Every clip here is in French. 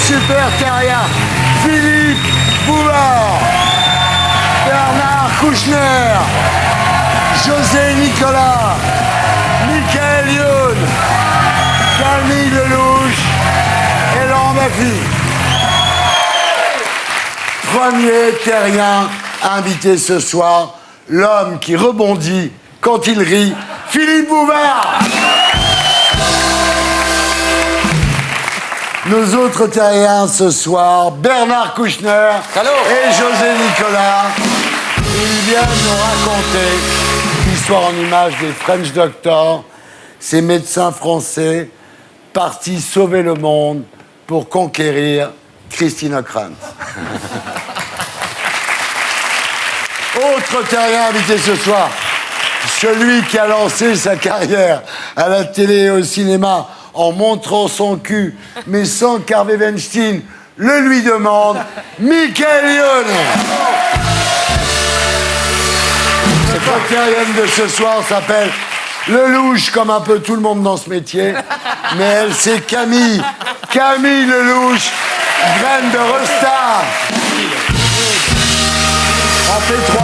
super terrien, Philippe Bouvard, Bernard Kouchner, José Nicolas, Michael Youn, Camille Lelouch et Laurent Baffy. Premier terrien invité ce soir, l'homme qui rebondit quand il rit, Philippe Bouvard. Nos autres terriens ce soir, Bernard Kouchner et José Nicolas. Ils viennent nous raconter l'histoire en images des French Doctors, ces médecins français partis sauver le monde pour conquérir Christine Ockrent. Autre terrien invité ce soir, celui qui a lancé sa carrière à la télé et au cinéma en montrant son cul, mais sans qu'Harvey Weinstein le lui demande, Michael Youn. Cette terrienne de ce soir s'appelle Lelouch, comme un peu tout le monde dans ce métier, mais elle, c'est Camille Lelouch, graine de Resta. En P3,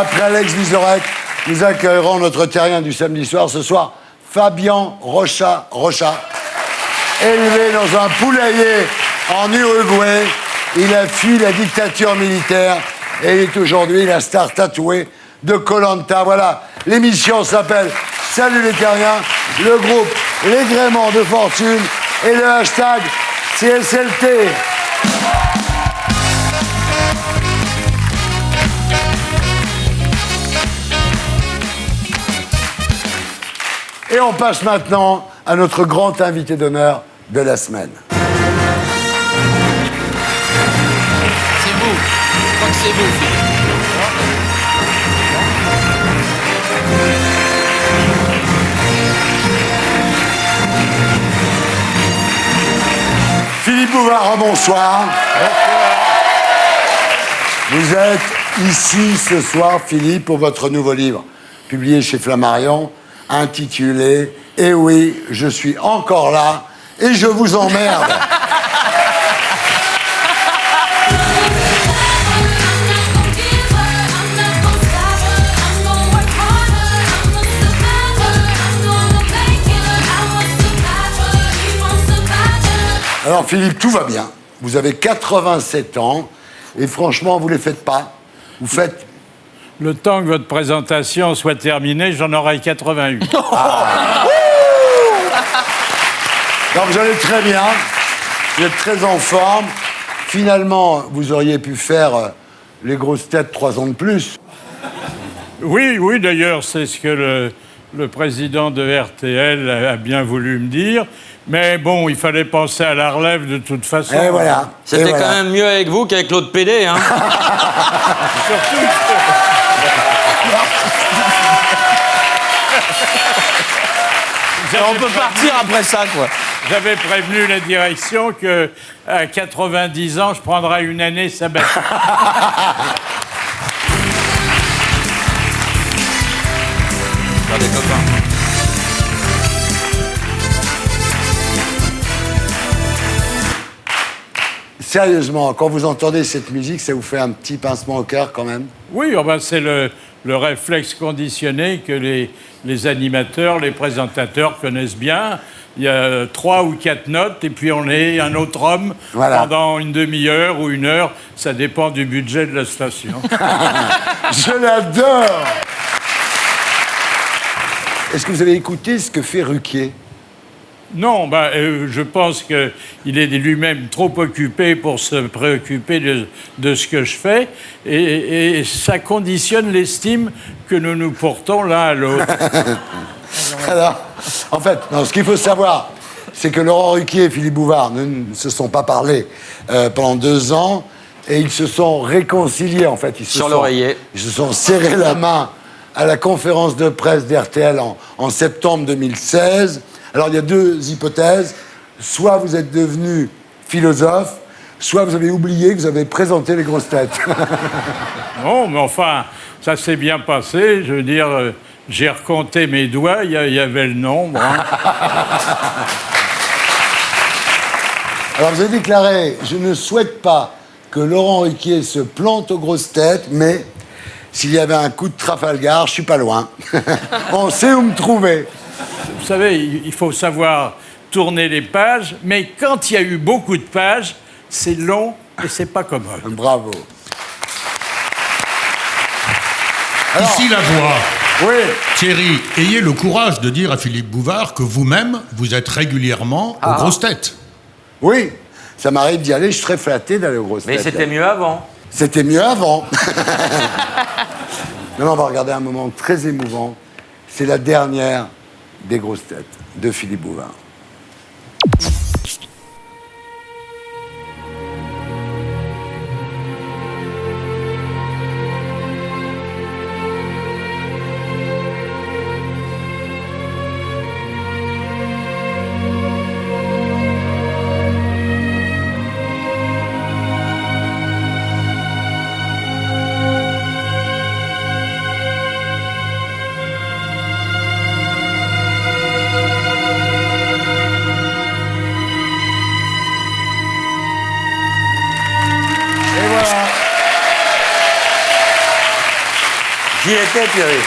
après Alex Vizorek, nous accueillerons notre terrien du samedi soir. Ce soir, Fabien Rocha, élevé dans un poulailler en Uruguay. Il a fui la dictature militaire et il est aujourd'hui la star tatouée de Koh-Lanta. Voilà, l'émission s'appelle Salut les terriens, le groupe Les Gréments de Fortune et le hashtag CSLT. Et on passe maintenant à notre grand invité d'honneur de la semaine. C'est vous. Je crois que c'est vous, Philippe. Philippe Bouvard, bonsoir. Vous êtes ici ce soir, Philippe, pour votre nouveau livre, publié chez Flammarion, intitulé « Eh oui, je suis encore là et je vous emmerde ». Alors Philippe, tout va bien. Vous avez 87 ans et franchement, vous ne les faites pas. Vous faites... Le temps que votre présentation soit terminée, j'en aurai 88. Ah. Donc vous allez très bien, vous êtes très en forme. Finalement, vous auriez pu faire les grosses têtes 3 ans de plus. Oui, d'ailleurs, c'est ce que le président de RTL a bien voulu me dire. Mais bon, il fallait penser à la relève de toute façon. Et voilà. C'était quand même mieux avec vous qu'avec l'autre PD, hein. Surtout on peut partir après ça, quoi. J'avais prévenu la direction qu'à 90 ans, je prendrai une année sabbatique. Des copains. Sérieusement, quand vous entendez cette musique, ça vous fait un petit pincement au cœur quand même? Oui, c'est le réflexe conditionné que les animateurs, les présentateurs connaissent bien. Il y a 3 ou 4 notes et puis on est un autre homme pendant une demi-heure ou 1 heure. Ça dépend du budget de la station. Je l'adore! Est-ce que vous avez écouté ce que fait Ruquier? Non, je pense qu'il est lui-même trop occupé pour se préoccuper de ce que je fais et ça conditionne l'estime que nous nous portons l'un à l'autre. Alors, en fait, ce qu'il faut savoir, c'est que Laurent Ruquier et Philippe Bouvard ne se sont pas parlé pendant 2 ans et ils se sont réconciliés, en fait. Sur l'oreiller. Ils se sont serrés la main à la conférence de presse d'RTL en septembre 2016. Alors, il y a 2 hypothèses. Soit vous êtes devenu philosophe, soit vous avez oublié que vous avez présenté les grosses têtes. Non, mais enfin, ça s'est bien passé. Je veux dire, j'ai recompté mes doigts, il y avait le nombre. Hein. Alors, vous avez déclaré « Je ne souhaite pas que Laurent Ruquier se plante aux grosses têtes, mais s'il y avait un coup de Trafalgar, je suis pas loin. On sait où me trouver. » Vous savez, il faut savoir tourner les pages, mais quand il y a eu beaucoup de pages, c'est long et c'est pas commode. Bravo. Ici la voix. Oui. Thierry, ayez le courage de dire à Philippe Bouvard que vous-même, vous êtes régulièrement aux grosses têtes. Oui, ça m'arrive d'y aller, je suis très flatté d'aller aux grosses têtes. Mais c'était mieux avant. C'était mieux avant. Maintenant, on va regarder un moment très émouvant. C'est la dernière des grosses têtes de Philippe Bouvard. J'y étais, Thierry.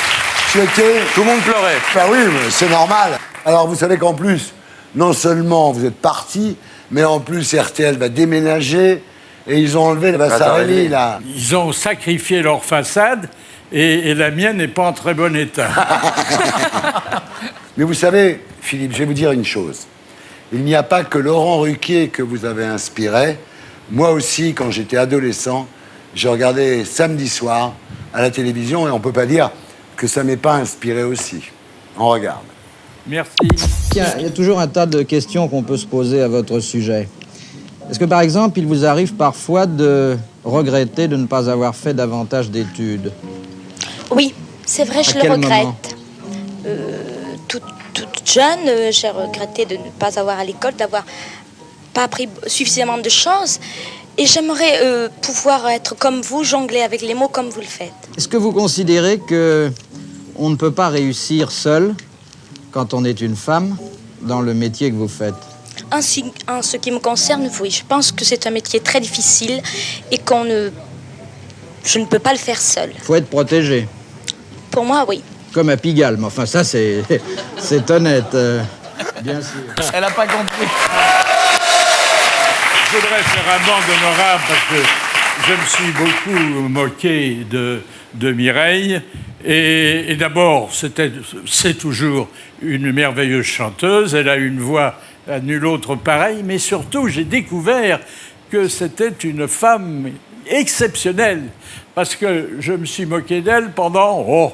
Tu étais... Tout le monde pleurait. Ben oui, mais c'est normal. Alors, vous savez qu'en plus, non seulement vous êtes parti, mais en plus, RTL va déménager et ils ont enlevé la Vassarelli, là. Ils ont sacrifié leur façade et la mienne n'est pas en très bon état. Mais vous savez, Philippe, je vais vous dire une chose. Il n'y a pas que Laurent Ruquier que vous avez inspiré. Moi aussi, quand j'étais adolescent, je regardais samedi soir à la télévision et on ne peut pas dire que ça ne m'ait pas inspiré aussi. On regarde. Merci. Tiens, il y a toujours un tas de questions qu'on peut se poser à votre sujet. Est-ce que, par exemple, il vous arrive parfois de regretter de ne pas avoir fait davantage d'études? Oui, c'est vrai, je À quel le regrette. moment Toute jeune, j'ai regretté de ne pas avoir à l'école, d'avoir pas appris suffisamment de choses. Et j'aimerais pouvoir être comme vous, jongler avec les mots comme vous le faites. Est-ce que vous considérez que on ne peut pas réussir seul quand on est une femme dans le métier que vous faites? En ce qui me concerne, oui, je pense que c'est un métier très difficile et je ne peux pas le faire seul. Il faut être protégé, Pour moi, oui. comme à Pigalle. Mais enfin, ça, c'est honnête, bien sûr. Elle n'a pas compris. Je voudrais faire un bond honorable parce que je me suis beaucoup moqué de Mireille. Et d'abord, c'est toujours une merveilleuse chanteuse. Elle a une voix à nul autre pareille. Mais surtout, j'ai découvert que c'était une femme exceptionnelle. Parce que je me suis moqué d'elle pendant,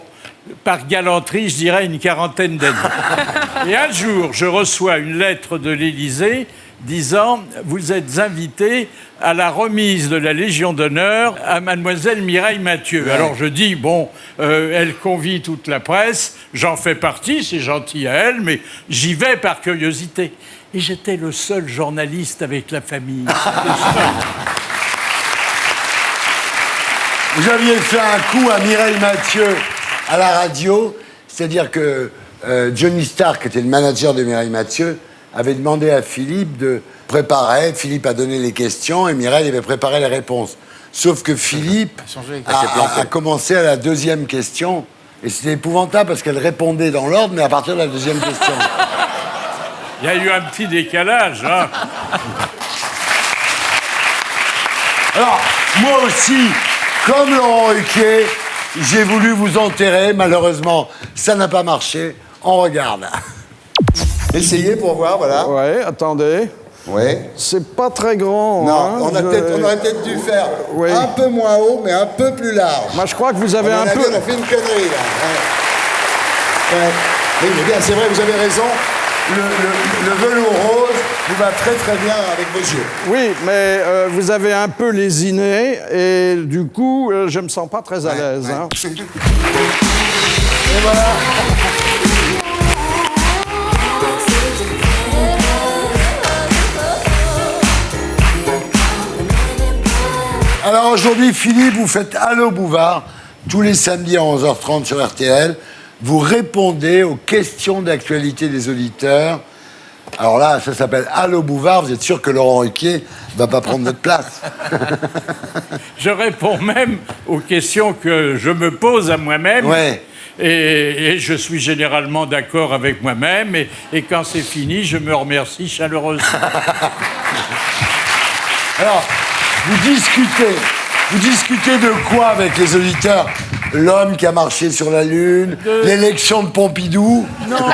par galanterie, je dirais une quarantaine d'années. Et un jour, je reçois une lettre de l'Élysée disant « Vous êtes invité à la remise de la Légion d'honneur à mademoiselle Mireille Mathieu. » Alors je dis « Bon, elle convie toute la presse, j'en fais partie, c'est gentil à elle, mais j'y vais par curiosité. » Et j'étais le seul journaliste avec la famille. Vous aviez fait un coup à Mireille Mathieu à la radio, c'est-à-dire que Johnny Stark, qui était le manager de Mireille Mathieu, avait demandé à Philippe de préparer. Philippe a donné les questions et Mireille avait préparé les réponses. Sauf que Philippe a commencé à la deuxième question et c'était épouvantable parce qu'elle répondait dans l'ordre, mais à partir de la deuxième question. Il y a eu un petit décalage, hein. Alors, moi aussi, comme Laurent Ruquier, j'ai voulu vous enterrer. Malheureusement, ça n'a pas marché. On regarde. Essayez pour voir, voilà. Ouais, attendez. Ouais. C'est pas très grand. Non, hein, on aurait peut-être dû faire Oui. un peu moins haut, mais un peu plus large. Moi, je crois que vous avez À mon un avis, peu... on a fait une connerie, là. Ouais. Ouais. Oui, mais bien, c'est vrai, vous avez raison. Le velours rose vous va très très bien avec vos yeux. Oui, mais vous avez un peu lésiné et du coup, je me sens pas très à l'aise. Ouais. Hein. Et voilà. Alors aujourd'hui, Philippe, vous faites Allô Bouvard tous les samedis à 11h30 sur RTL. Vous répondez aux questions d'actualité des auditeurs Alors là, ça s'appelle Allô Bouvard. Vous êtes sûr que Laurent Ruquier va pas prendre votre place? Je réponds même aux questions que je me pose à moi-même. Ouais. Et je suis généralement d'accord avec moi-même. Et quand c'est fini, je me remercie chaleureusement. Alors, vous discutez de quoi avec les auditeurs? L'homme qui a marché sur la Lune, l'élection de Pompidou? Non,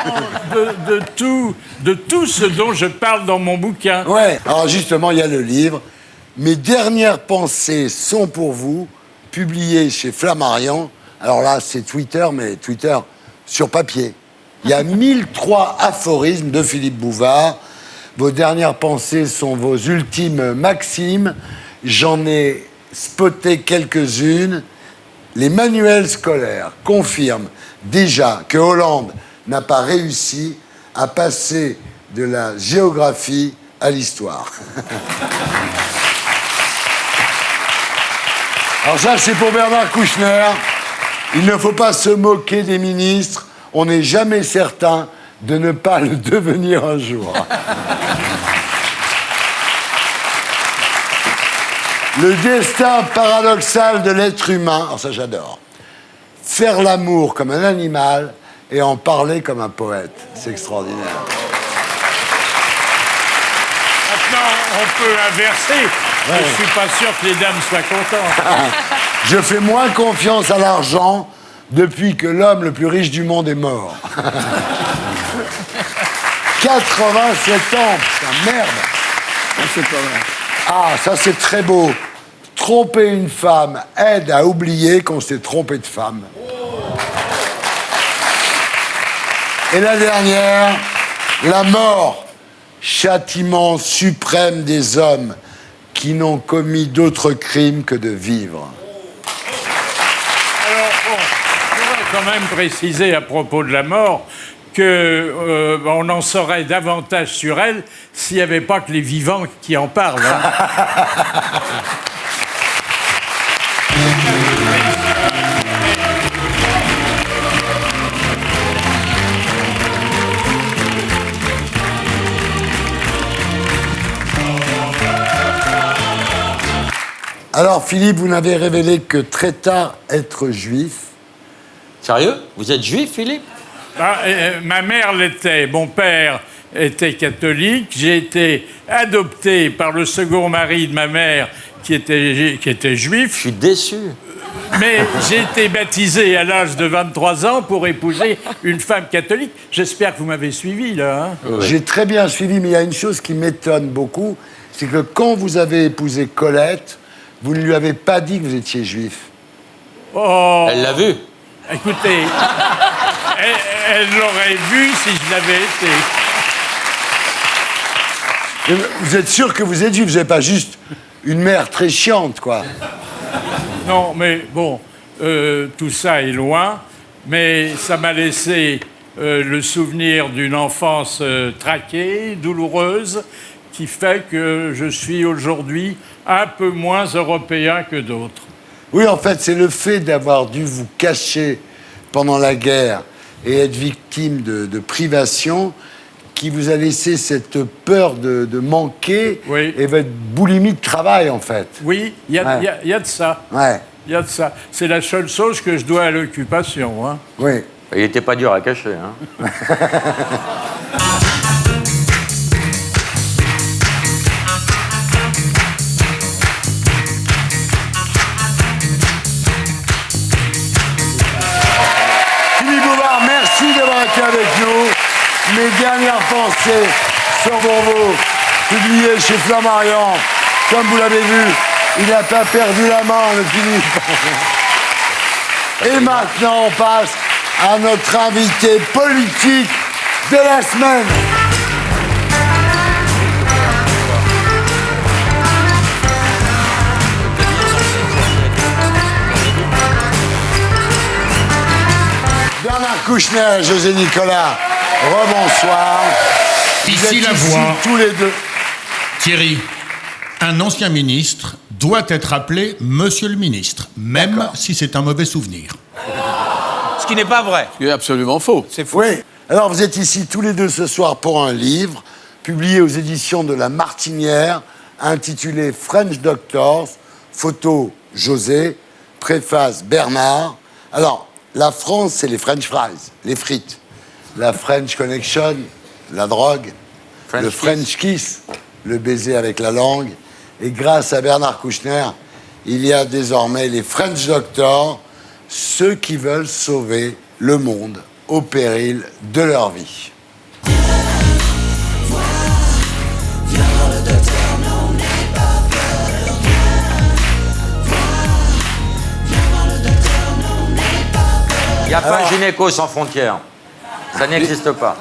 de tout ce dont je parle dans mon bouquin. Ouais. Alors justement, il y a le livre. Mes dernières pensées sont pour vous, publié chez Flammarion. Alors là, c'est Twitter, mais Twitter sur papier. Il y a 1003 aphorismes de Philippe Bouvard. Vos dernières pensées sont vos ultimes maximes. J'en ai spoté quelques-unes. Les manuels scolaires confirment déjà que Hollande n'a pas réussi à passer de la géographie à l'histoire. Alors ça, c'est pour Bernard Kouchner. Il ne faut pas se moquer des ministres. On n'est jamais certain de ne pas le devenir un jour. Le destin paradoxal de l'être humain, alors ça j'adore. Faire l'amour comme un animal et en parler comme un poète. C'est extraordinaire. Maintenant, on peut inverser. Ouais. Je suis pas sûr que les dames soient contentes. Je fais moins confiance à l'argent depuis que l'homme le plus riche du monde est mort. 87 ans, putain, merde. C'est pas vrai. Ah, ça c'est très beau. Tromper une femme aide à oublier qu'on s'est trompé de femme. Et la dernière, la mort, châtiment suprême des hommes qui n'ont commis d'autre crime que de vivre. Alors, bon, je voudrais quand même préciser à propos de la mort qu'on en saurait davantage sur elle s'il n'y avait pas que les vivants qui en parlent. Hein. Alors Philippe, vous n'avez révélé que très tard être juif. Sérieux? Vous êtes juif, Philippe? Ma mère l'était, mon père était catholique, j'ai été adopté par le second mari de ma mère qui était juif. Je suis déçu. Mais j'ai été baptisé à l'âge de 23 ans pour épouser une femme catholique. J'espère que vous m'avez suivi, là. Hein. Oui. J'ai très bien suivi, mais il y a une chose qui m'étonne beaucoup, c'est que quand vous avez épousé Colette, vous ne lui avez pas dit que vous étiez juif. Oh, Elle l'a vu. écoutez, elle l'aurait vu si je l'avais été. Vous êtes sûr que vous êtes juif? Vous n'avez pas juste une mère très chiante, quoi. Non, mais bon, tout ça est loin, mais ça m'a laissé le souvenir d'une enfance traquée, douloureuse, qui fait que je suis aujourd'hui un peu moins européen que d'autres. Oui, en fait, c'est le fait d'avoir dû vous cacher pendant la guerre et être victime de privations qui vous a laissé cette peur de manquer Oui. et votre boulimie de travail, en fait. Oui, il y a de ça. Ouais, Il y a de ça. C'est la seule chose que je dois à l'occupation. Hein. oui. Il n'était pas dur à cacher. Hein. Philippe Bouvard, merci d'avoir été avec nous. Mes dernières pensées sont pour vous, publiées chez Flammarion. Comme vous l'avez vu, il n'a pas perdu la main, le Philippe. Et maintenant, on passe à notre invité politique de la semaine. Bernard Kouchner et José Nicolas, rebonsoir. Vous Ici êtes la voix. tous les deux. Thierry, un ancien ministre doit être appelé Monsieur le ministre, même si c'est un mauvais souvenir. Ce qui n'est pas vrai. C'est absolument faux. C'est faux. Oui. Alors, vous êtes ici tous les deux ce soir pour un livre publié aux éditions de La Martinière, intitulé French Doctors, photo José, préface Bernard. Alors, la France, c'est les French fries, les frites. La French Connection, la drogue. Le French Kiss, le baiser avec la langue. Et grâce à Bernard Kouchner, il y a désormais les French Doctors, ceux qui veulent sauver le monde au péril de leur vie. Il n'y a pas un gynéco sans frontières. Ça n'existe pas.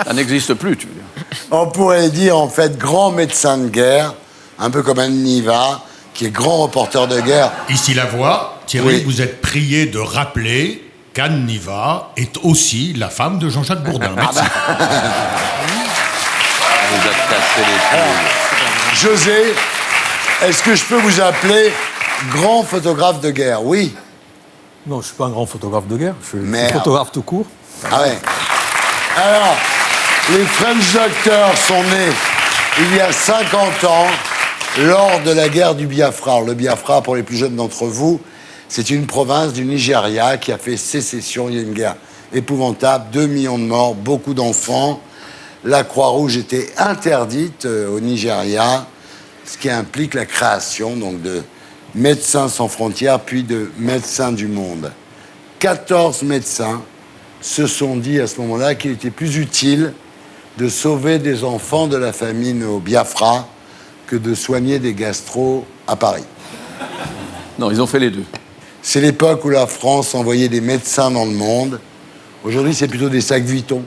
Ça n'existe plus, tu veux dire. On pourrait dire en fait grand médecin de guerre, un peu comme Anne Niva, qui est grand reporter de guerre. Ici la voix. Thierry, Oui. vous êtes prié de rappeler qu'Anne Niva est aussi la femme de Jean-Jacques Bourdin. Merci. Vous êtes cassé les couilles. José, est-ce que je peux vous appeler grand photographe de guerre? Oui. Non, je ne suis pas un grand photographe de guerre. Je suis Merde. photographe tout court. Ah ouais. Alors, les French Doctors sont nés il y a 50 ans, lors de la guerre du Biafra. Le Biafra, pour les plus jeunes d'entre vous, c'est une province du Nigeria qui a fait sécession. Il y a une guerre épouvantable, 2 millions de morts, beaucoup d'enfants. La Croix-Rouge était interdite au Nigeria, ce qui implique la création donc, de Médecins sans frontières, puis de Médecins du monde. 14 médecins se sont dit à ce moment-là qu'il était plus utile de sauver des enfants de la famine au Biafra que de soigner des gastros à Paris. Non, ils ont fait les deux. C'est l'époque où la France envoyait des médecins dans le monde. Aujourd'hui, c'est plutôt des sacs Vuitton.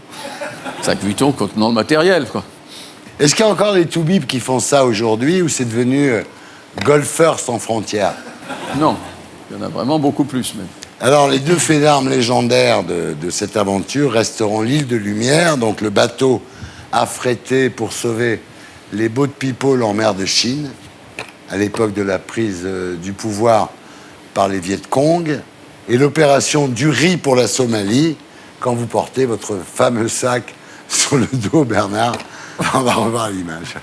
Sac Vuitton contenant le matériel, quoi. Est-ce qu'il y a encore des toubibs qui font ça aujourd'hui ou c'est devenu golfeurs sans frontières? Non, il y en a vraiment beaucoup plus, même. Alors, les deux faits d'armes légendaires de cette aventure resteront l'île de Lumière, donc le bateau affrété pour sauver les boat people en mer de Chine, à l'époque de la prise du pouvoir par les Viet Cong, et l'opération du riz pour la Somalie, quand vous portez votre fameux sac sur le dos, Bernard. On va revoir l'image.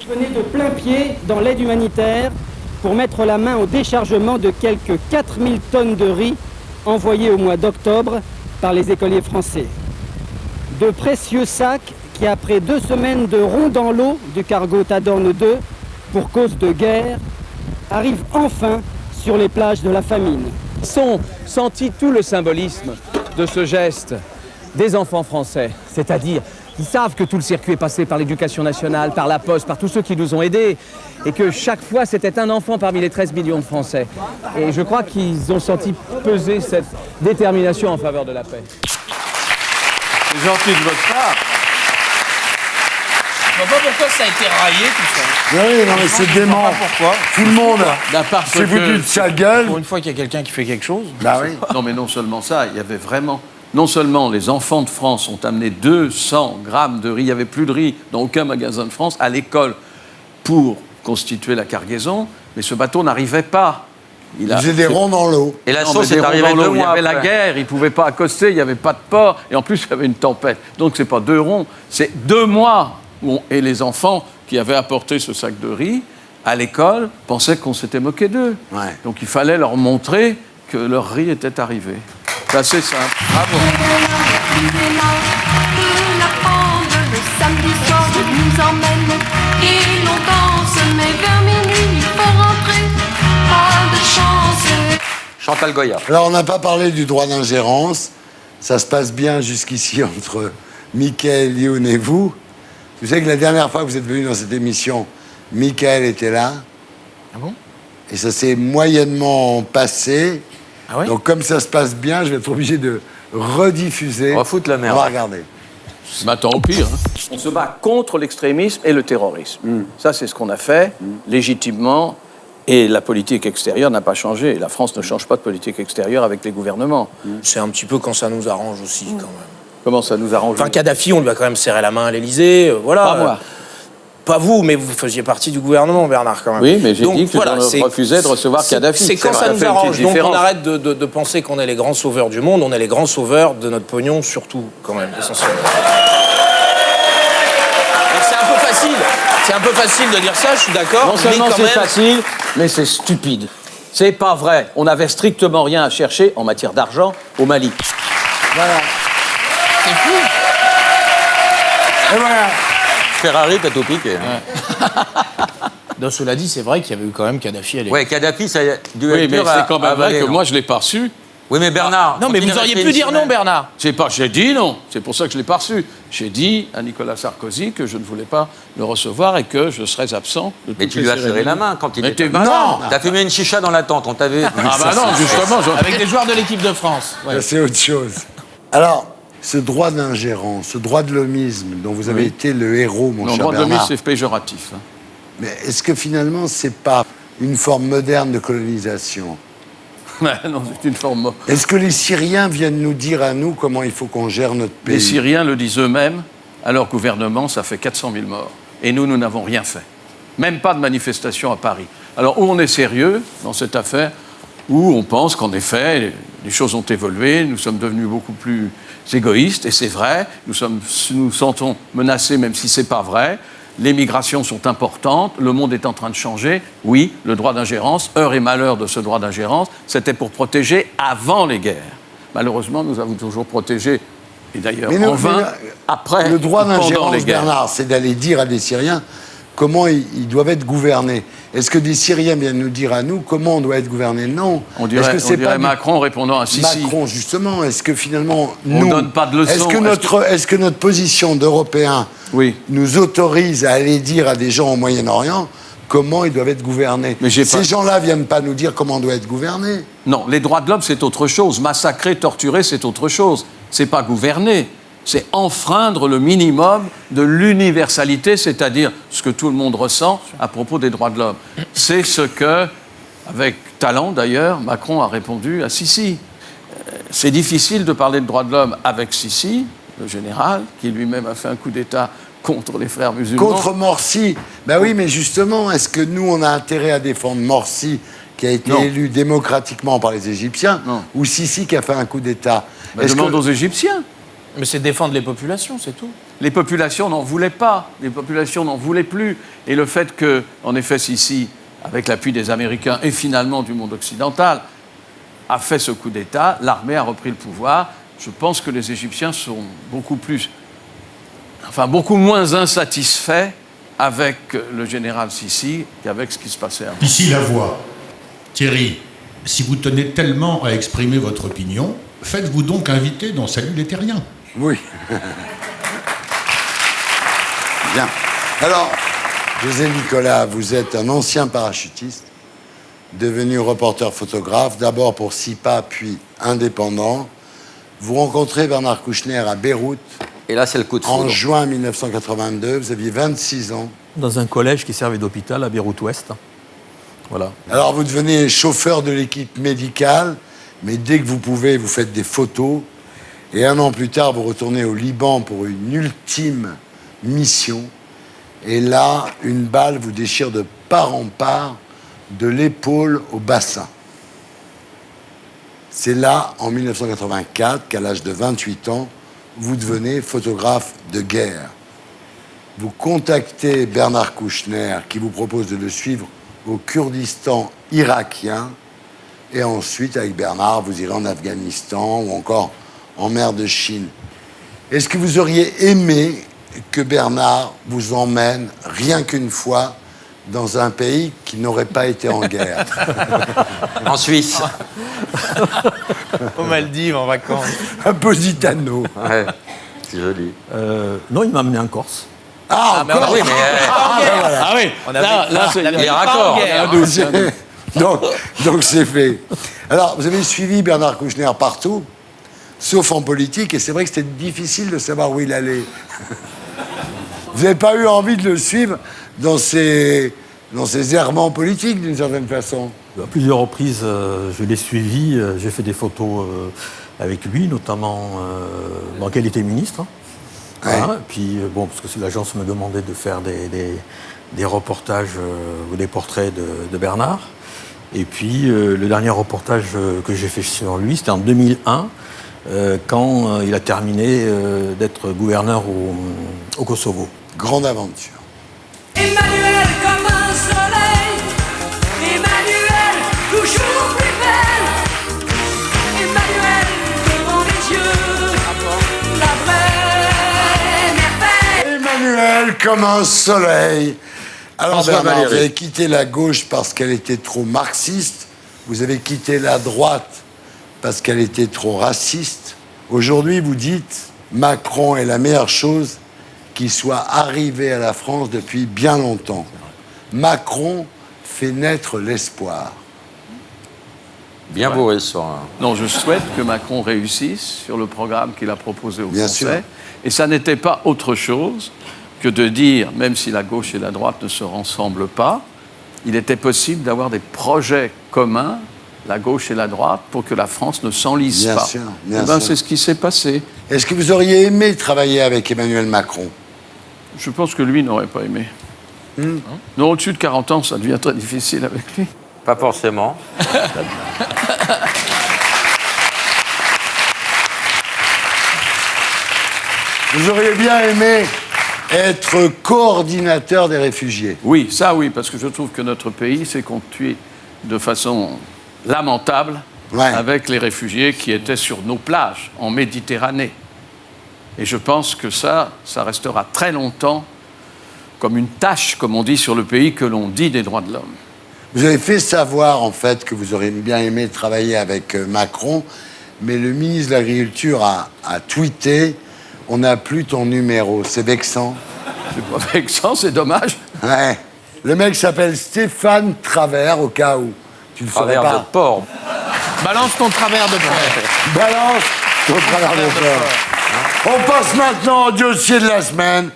Venez de plein pied dans l'aide humanitaire pour mettre la main au déchargement de quelques 4000 tonnes de riz envoyées au mois d'octobre par les écoliers français. De précieux sacs qui, après 2 semaines de rond dans l'eau du cargo Tadorne 2 pour cause de guerre, arrivent enfin sur les plages de la famine. Ils ont senti tout le symbolisme de ce geste des enfants français, c'est-à-dire ils savent que tout le circuit est passé par l'éducation nationale, par la Poste, par tous ceux qui nous ont aidés, et que chaque fois c'était un enfant parmi les 13 millions de Français. Et je crois qu'ils ont senti peser cette détermination en faveur de la paix. C'est gentil de votre part. Je vois pas pourquoi ça a été raillé, tout ça. Oui, non, mais c'est dément. Pourquoi? Tout le monde Parce s'est foutu de sa gueule. Pour une fois qu'il y a quelqu'un qui fait quelque chose. Bah oui. Non, mais non seulement ça, il y avait vraiment... Non seulement les enfants de France ont amené 200 grammes de riz, il n'y avait plus de riz dans aucun magasin de France, à l'école pour constituer la cargaison, mais ce bateau n'arrivait pas. Il faisait des ronds dans l'eau. Et la Non, sauce mais est des arrivée ronds dans 2 l'eau. Il y mois avait la après. guerre, ils ne pouvaient pas accoster, il n'y avait pas de port, et en plus il y avait une tempête. Donc c'est pas 2 ronds, c'est 2 mois. Et les enfants qui avaient apporté ce sac de riz à l'école pensaient qu'on s'était moqué d'eux. Ouais. Donc il fallait leur montrer que leur riz était arrivé. C'est assez simple. Bravo. La bande le samedi soir nous emmène et l'on danse, mais vers minuit il faut rentrer. Pas de chance. Chantal Goya. Alors, on n'a pas parlé du droit d'ingérence. Ça se passe bien jusqu'ici entre Michael Youn et vous. Vous savez que la dernière fois que vous êtes venu dans cette émission, Michael était là. Ah bon? Et ça s'est moyennement passé. Ah oui? Donc, comme ça se passe bien, je vais être obligé de rediffuser. On va foutre la merde. On va regarder. Je m'attends au pire. Hein. On se bat contre l'extrémisme et le terrorisme. Ça, c'est ce qu'on a fait, légitimement. Et la politique extérieure n'a pas changé. La France ne change pas de politique extérieure avec les gouvernements. C'est un petit peu quand ça nous arrange aussi, quand même. Comment ça nous arrange? Enfin, Kadhafi, on lui a quand même serré la main à l'Élysée, voilà. Pas moi. Pas vous, mais vous faisiez partie du gouvernement, Bernard, quand même. Oui, mais j'ai Donc, dit que voilà, je refusais de recevoir Kadhafi. C'est quand Ça ça fait nous une arrange. petite Donc on différence. arrête de penser qu'on est les grands sauveurs du monde, on est les grands sauveurs de notre pognon, surtout, quand même, essentiellement. C'est un peu facile de dire ça, je suis d'accord. Non seulement mais quand c'est même... facile, mais c'est stupide. C'est pas vrai. On n'avait strictement rien à chercher en matière d'argent au Mali. Voilà. C'est fou. Et voilà. Ferrari, t'as tout piqué. Hein. Donc, cela dit, c'est vrai qu'il y avait eu quand même Kadhafi à l'époque. Ouais, Kadhafi, ça a dû Oui, être mais dur c'est quand même à vrai avaler, que non? moi, je l'ai pas reçu. Oui, mais Bernard... Non, mais vous auriez pu dire non, Bernard. J'ai dit non. C'est pour ça que je l'ai pas reçu. J'ai dit à Nicolas Sarkozy que je ne voulais pas le recevoir et que je serais absent de Mais toutes tu les lui as serré cérémonies. la main quand il Mais était... t'es malade. Non. T'as fumé une chicha dans la tente, on t'avait... Ah bah non, justement. Avec des joueurs de l'équipe de France. Ouais. Ça, c'est autre chose. Alors, ce droit d'ingérence, ce droit de l'homisme dont vous avez Oui. été le héros, mon Non, cher droit de l'homme, Bernard. c'est péjoratif. Hein. Mais est-ce que finalement, c'est pas une forme moderne de colonisation? Non, c'est une forme. Est-ce que les Syriens viennent nous dire à nous comment il faut qu'on gère notre pays? Les Syriens le disent eux-mêmes. À leur gouvernement, ça fait 400 000 morts. Et nous n'avons rien fait. Même pas de manifestation à Paris. Alors, où on est sérieux dans cette affaire, où on pense qu'en effet, les choses ont évolué, nous sommes devenus beaucoup plus égoïstes, et c'est vrai, nous sentons menacés, même si c'est pas vrai. Les migrations sont importantes, le monde est en train de changer. Oui, le droit d'ingérence, heure et malheur de ce droit d'ingérence, c'était pour protéger avant les guerres. Malheureusement, nous avons toujours protégé, et d'ailleurs en vain, après le droit ou pendant d'ingérence, les guerres. Bernard, c'est d'aller dire à des Syriens comment ils doivent être gouvernés. Est-ce que des Syriens viennent nous dire à nous comment on doit être gouverné? Non. On dirait, Est-ce que c'est pas Macron répondant à Sissi. Macron, justement, est-ce que finalement, On nous... donne pas de leçons. Est-ce que notre position d'Européens nous autorise à aller dire à des gens au Moyen-Orient comment ils doivent être gouvernés? Ces gens-là viennent pas nous dire comment on doit être gouverné. Non, les droits de l'homme, c'est autre chose. Massacrer, torturer, c'est autre chose. C'est pas gouverner. C'est enfreindre le minimum de l'universalité, c'est-à-dire ce que tout le monde ressent à propos des droits de l'homme. C'est ce que, avec talent d'ailleurs, Macron a répondu à Sissi. C'est difficile de parler de droits de l'homme avec Sissi, le général, qui lui-même a fait un coup d'État contre les frères musulmans. Contre Morsi. Ben oui, mais justement, est-ce que nous, on a intérêt à défendre Morsi, qui a été élu démocratiquement par les Égyptiens, ou Sissi qui a fait un coup d'État? Demande aux Égyptiens. Mais c'est défendre les populations, c'est tout. Les populations n'en voulaient pas, les populations n'en voulaient plus. Et le fait que, en effet, Sissi, avec l'appui des Américains et finalement du monde occidental, a fait ce coup d'État, l'armée a repris le pouvoir. Je pense que les Égyptiens sont beaucoup moins insatisfaits avec le général Sissi qu'avec ce qui se passait avant. Ici la voix. Thierry, si vous tenez tellement à exprimer votre opinion, faites-vous donc inviter dans Salut les Terriens. Oui. Bien. Alors, José Nicolas, vous êtes un ancien parachutiste, devenu reporter photographe, d'abord pour SIPA, puis indépendant. Vous rencontrez Bernard Kouchner à Beyrouth. Et là, c'est le coup de foudre. En juin 1982, vous aviez 26 ans. Dans un collège qui servait d'hôpital à Beyrouth-Ouest. Voilà. Alors, vous devenez chauffeur de l'équipe médicale, mais dès que vous pouvez, vous faites des photos. Et un an plus tard, vous retournez au Liban pour une ultime mission. Et là, une balle vous déchire de part en part, de l'épaule au bassin. C'est là, en 1984, qu'à l'âge de 28 ans, vous devenez photographe de guerre. Vous contactez Bernard Kouchner, qui vous propose de le suivre au Kurdistan irakien. Et ensuite, avec Bernard, vous irez en Afghanistan ou encore en mer de Chine. Est-ce que vous auriez aimé que Bernard vous emmène, rien qu'une fois, dans un pays qui n'aurait pas été en guerre? En Suisse. Aux Maldives, en vacances. Un Positano. Ouais, c'est joli. Non, il m'a amené en Corse. Ah, encore oui, mais... voilà. Ah oui, là c'est les raccords. Donc c'est fait. Alors, vous avez suivi Bernard Kouchner partout, sauf en politique, et c'est vrai que c'était difficile de savoir où il allait. Vous n'avez pas eu envie de le suivre dans ses errements politiques, d'une certaine façon? À plusieurs reprises, je l'ai suivi. J'ai fait des photos avec lui, notamment quand il était ministre. Voilà. Puis, bon, parce que l'agence me demandait de faire des reportages ou des portraits de Bernard. Et puis, le dernier reportage que j'ai fait sur lui, c'était en 2001, quand il a terminé d'être gouverneur au Kosovo. Grande aventure. Et Emmanuel comme un soleil, Emmanuel toujours plus belle, Emmanuel devant les yeux, la vraie merveille. Emmanuel comme un soleil. Alors François Bernard, Valéry. vous avez quitté la gauche parce qu'elle était trop marxiste. Vous avez quitté la droite parce qu'elle était trop raciste. Aujourd'hui, vous dites Macron est la meilleure chose qui soit arrivée à la France depuis bien longtemps. Macron fait naître l'espoir. Bien bourré ce soir. Non, je souhaite que Macron réussisse sur le programme qu'il a proposé aux Bien Français. sûr. Et ça n'était pas autre chose que de dire, même si la gauche et la droite ne se ressemblent pas, il était possible d'avoir des projets communs, la gauche et la droite, pour que la France ne s'enlise Bien pas. sûr, Eh bien ben, sûr. c'est ce qui s'est passé. Est-ce que vous auriez aimé travailler avec Emmanuel Macron? Je pense que lui n'aurait pas aimé. Non, au-dessus de 40 ans, ça devient très difficile avec lui. Pas forcément. Vous auriez bien aimé être coordinateur des réfugiés. Oui, ça oui, parce que je trouve que notre pays s'est conduit de façon lamentable avec les réfugiés qui étaient sur nos plages, en Méditerranée. Et je pense que ça restera très longtemps comme une tâche, comme on dit sur le pays, que l'on dit des droits de l'homme. Vous avez fait savoir, en fait, que vous auriez bien aimé travailler avec Macron, mais le ministre de l'Agriculture a tweeté « On n'a plus ton numéro ». C'est vexant. C'est pas vexant, c'est dommage. Ouais. Le mec s'appelle Stéphane Travers, au cas où. Tu le saurais Travers pas. de porc. Balance ton travers de porc. Balance ton travers de porc. On passe maintenant au dossier de la semaine.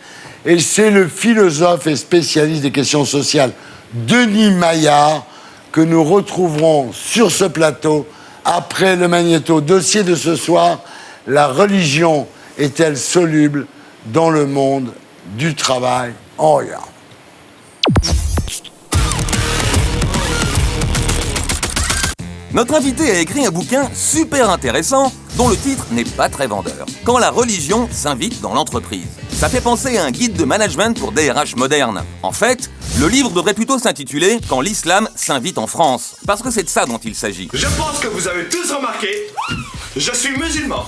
Et c'est le philosophe et spécialiste des questions sociales, Denis Maillard, que nous retrouverons sur ce plateau après le magnéto. Dossier de ce soir, la religion est-elle soluble dans le monde du travail? On regarde. Notre invité a écrit un bouquin super intéressant dont le titre n'est pas très vendeur. Quand la religion s'invite dans l'entreprise. Ça fait penser à un guide de management pour DRH moderne. En fait, le livre devrait plutôt s'intituler « Quand l'islam s'invite en France ». Parce que c'est de ça dont il s'agit. Je pense que vous avez tous remarqué, je suis musulman.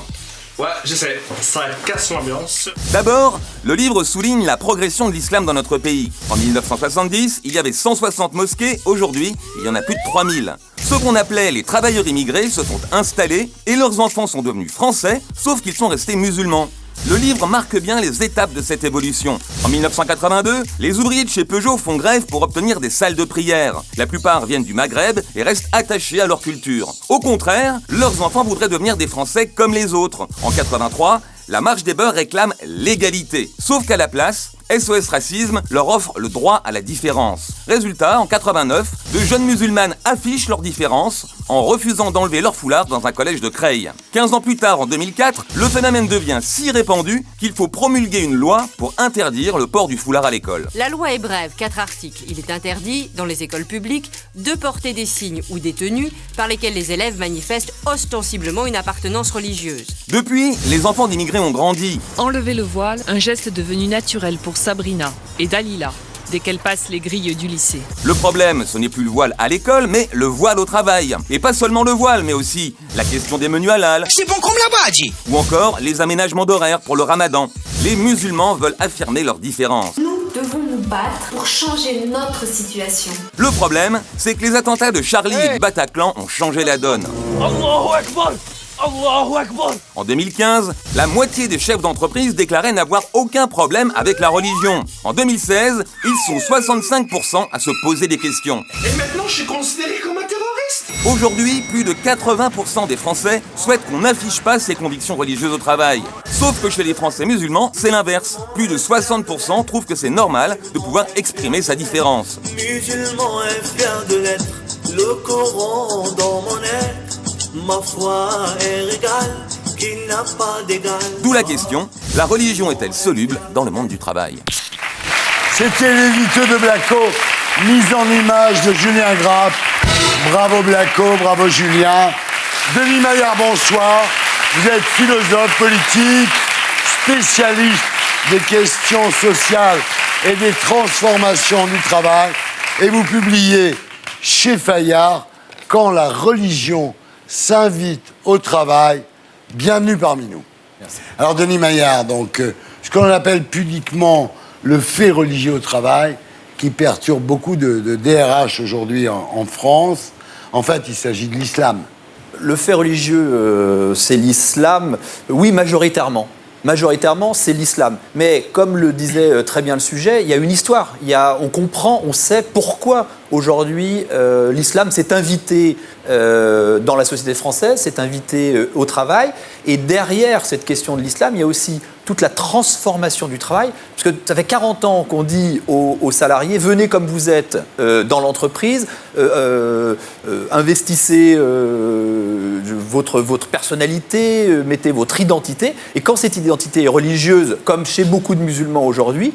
Ouais, je sais, ça casse l'ambiance. D'abord, le livre souligne la progression de l'islam dans notre pays. En 1970, il y avait 160 mosquées, aujourd'hui, il y en a plus de 3000. Ceux qu'on appelait les travailleurs immigrés se sont installés et leurs enfants sont devenus français, sauf qu'ils sont restés musulmans. Le livre marque bien les étapes de cette évolution. En 1982, les ouvriers de chez Peugeot font grève pour obtenir des salles de prière. La plupart viennent du Maghreb et restent attachés à leur culture. Au contraire, leurs enfants voudraient devenir des Français comme les autres. En 83, la Marche des Beurs réclame l'égalité. Sauf qu'à la place, SOS Racisme leur offre le droit à la différence. Résultat, en 89, de jeunes musulmanes affichent leur différence en refusant d'enlever leur foulard dans un collège de Creil. 15 ans plus tard, en 2004, le phénomène devient si répandu qu'il faut promulguer une loi pour interdire le port du foulard à l'école. La loi est brève, 4 articles. Il est interdit, dans les écoles publiques, de porter des signes ou des tenues par lesquels les élèves manifestent ostensiblement une appartenance religieuse. Depuis, les enfants d'immigrés ont grandi. Enlever le voile, un geste devenu naturel pour Sabrina et Dalila, dès qu'elles passent les grilles du lycée. Le problème, ce n'est plus le voile à l'école, mais le voile au travail. Et pas seulement le voile, mais aussi la question des menus halal. C'est bon comme la badji. Ou encore les aménagements d'horaires pour le ramadan. Les musulmans veulent affirmer leur différence. Nous devons nous battre pour changer notre situation. Le problème, c'est que les attentats de Charlie et du Bataclan ont changé la donne. Allahu Akbar! Allahu Akbar! En 2015, la moitié des chefs d'entreprise déclaraient n'avoir aucun problème avec la religion. En 2016, ils sont 65% à se poser des questions. Et maintenant, je suis considéré comme un terroriste. Aujourd'hui, plus de 80% des Français souhaitent qu'on n'affiche pas ses convictions religieuses au travail. Sauf que chez les Français musulmans, c'est l'inverse. Plus de 60% trouvent que c'est normal de pouvoir exprimer sa différence. Musulman est fier de l'être, le Coran dans mon être. Ma foi est régale, qu'il n'a pas d'égal. D'où la question, la religion est-elle soluble dans le monde du travail? C'était l'édito de Blacko, mise en image de Julien Grappe. Bravo Blacko, bravo Julien. Denis Maillard, bonsoir. Vous êtes philosophe politique, spécialiste des questions sociales et des transformations du travail. Et vous publiez chez Fayard « Quand la religion s'invite au travail », bienvenue parmi nous. Merci. Alors Denis Maillard, donc, ce qu'on appelle pudiquement le fait religieux au travail, qui perturbe beaucoup de DRH aujourd'hui en France, en fait, il s'agit de l'islam. Le fait religieux, c'est l'islam. Oui, majoritairement. Majoritairement, c'est l'islam. Mais comme le disait très bien le sujet, il y a une histoire. On comprend, on sait pourquoi aujourd'hui l'islam s'est invité dans la société française, s'est invité au travail. Et derrière cette question de l'islam, il y a aussi toute la transformation du travail. Parce que ça fait 40 ans qu'on dit aux salariés, venez comme vous êtes dans l'entreprise, investissez votre personnalité, mettez votre identité. Et quand cette identité est religieuse, comme chez beaucoup de musulmans aujourd'hui,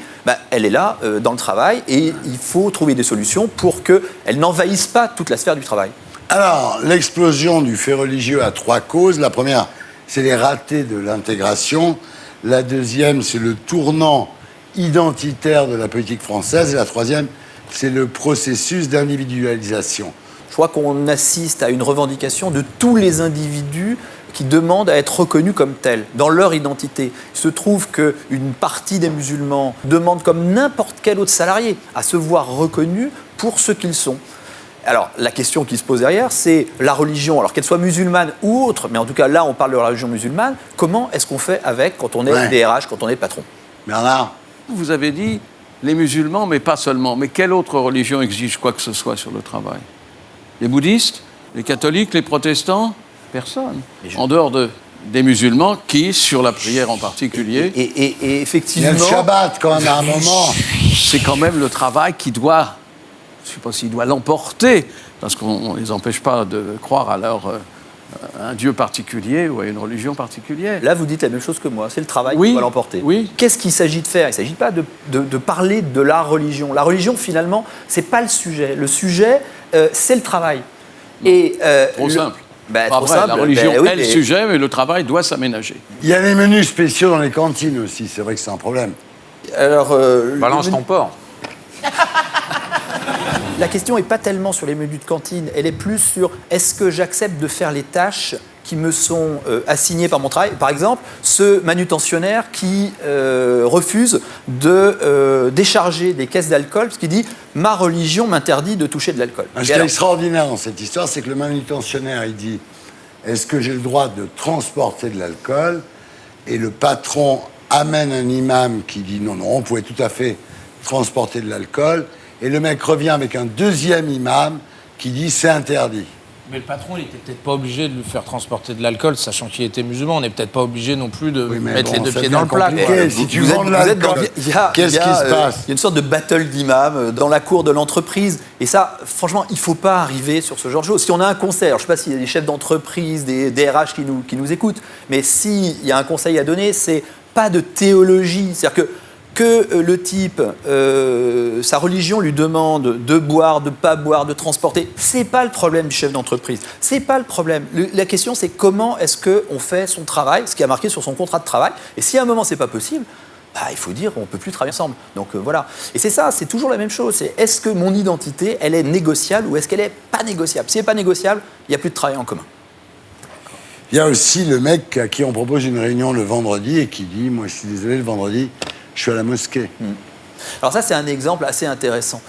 elle est là dans le travail. Et il faut trouver des solutions pour qu'elle n'envahisse pas toute la sphère du travail. Alors, l'explosion du fait religieux a 3 causes. La première, c'est les ratés de l'intégration. La deuxième, c'est le tournant identitaire de la politique française. Et la troisième, c'est le processus d'individualisation. Je crois qu'on assiste à une revendication de tous les individus qui demandent à être reconnus comme tels, dans leur identité. Il se trouve qu'une partie des musulmans demande, comme n'importe quel autre salarié, à se voir reconnus pour ce qu'ils sont. Alors, la question qui se pose derrière, c'est la religion, alors qu'elle soit musulmane ou autre, mais en tout cas, là, on parle de la religion musulmane, comment est-ce qu'on fait avec quand on est DRH, quand on est patron? Bernard? Vous avez dit les musulmans, mais pas seulement. Mais quelle autre religion exige quoi que ce soit sur le travail? Les bouddhistes? Les catholiques? Les protestants? Personne. En dehors des musulmans qui, sur la prière en particulier... Et effectivement... Il y a le Shabbat, quand même, à un moment. C'est quand même le travail qui doit... Je ne sais pas s'il doit l'emporter, parce qu'on ne les empêche pas de croire à un Dieu particulier ou à une religion particulière. Là, vous dites la même chose que moi, c'est le travail qui doit l'emporter. Oui. Qu'est-ce qu'il s'agit de faire? Il ne s'agit pas de parler de la religion. La religion, finalement, ce n'est pas le sujet. Le sujet, c'est le travail. Trop simple. Trop simple. La religion est le sujet, mais le travail doit s'aménager. Il y a les menus spéciaux dans les cantines aussi, c'est vrai que c'est un problème. Alors, balance ton porc. La question n'est pas tellement sur les menus de cantine, elle est plus sur est-ce que j'accepte de faire les tâches qui me sont assignées par mon travail. Par exemple, ce manutentionnaire qui refuse de décharger des caisses d'alcool parce qu'il dit « ma religion m'interdit de toucher de l'alcool ». Ce qui est extraordinaire dans cette histoire, c'est que le manutentionnaire, il dit « est-ce que j'ai le droit de transporter de l'alcool ?» Et le patron amène un imam qui dit « non, non, on pouvait tout à fait transporter de l'alcool ». Et le mec revient avec un deuxième imam qui dit c'est interdit. Mais le patron, il n'était peut-être pas obligé de lui faire transporter de l'alcool, sachant qu'il était musulman. On n'est peut-être pas obligé non plus de mettre les deux pieds dans le plat. Si tu vends de l'alcool, qu'est-ce qui se passe? Il y a une sorte de battle d'imams dans la cour de l'entreprise. Et ça, franchement, il ne faut pas arriver sur ce genre de choses. Si on a un conseil, alors je ne sais pas s'il y a des chefs d'entreprise, des DRH qui nous écoutent, mais s'il y a un conseil à donner, c'est pas de théologie. C'est-à-dire que le type, sa religion lui demande de boire, de ne pas boire, de transporter, c'est pas le problème du chef d'entreprise. C'est pas le problème. La question, c'est comment est-ce qu'on fait son travail, ce qui a marqué sur son contrat de travail. Et si à un moment, c'est pas possible, il faut dire qu'on ne peut plus travailler ensemble. Donc voilà. Et c'est ça, c'est toujours la même chose. C'est est-ce que mon identité, elle est négociable ou est-ce qu'elle n'est pas négociable? Si elle n'est pas négociable, il n'y a plus de travail en commun. Il y a aussi le mec à qui on propose une réunion le vendredi et qui dit « moi, je suis désolé, le vendredi, je suis à la mosquée. Alors ça, c'est un exemple assez intéressant.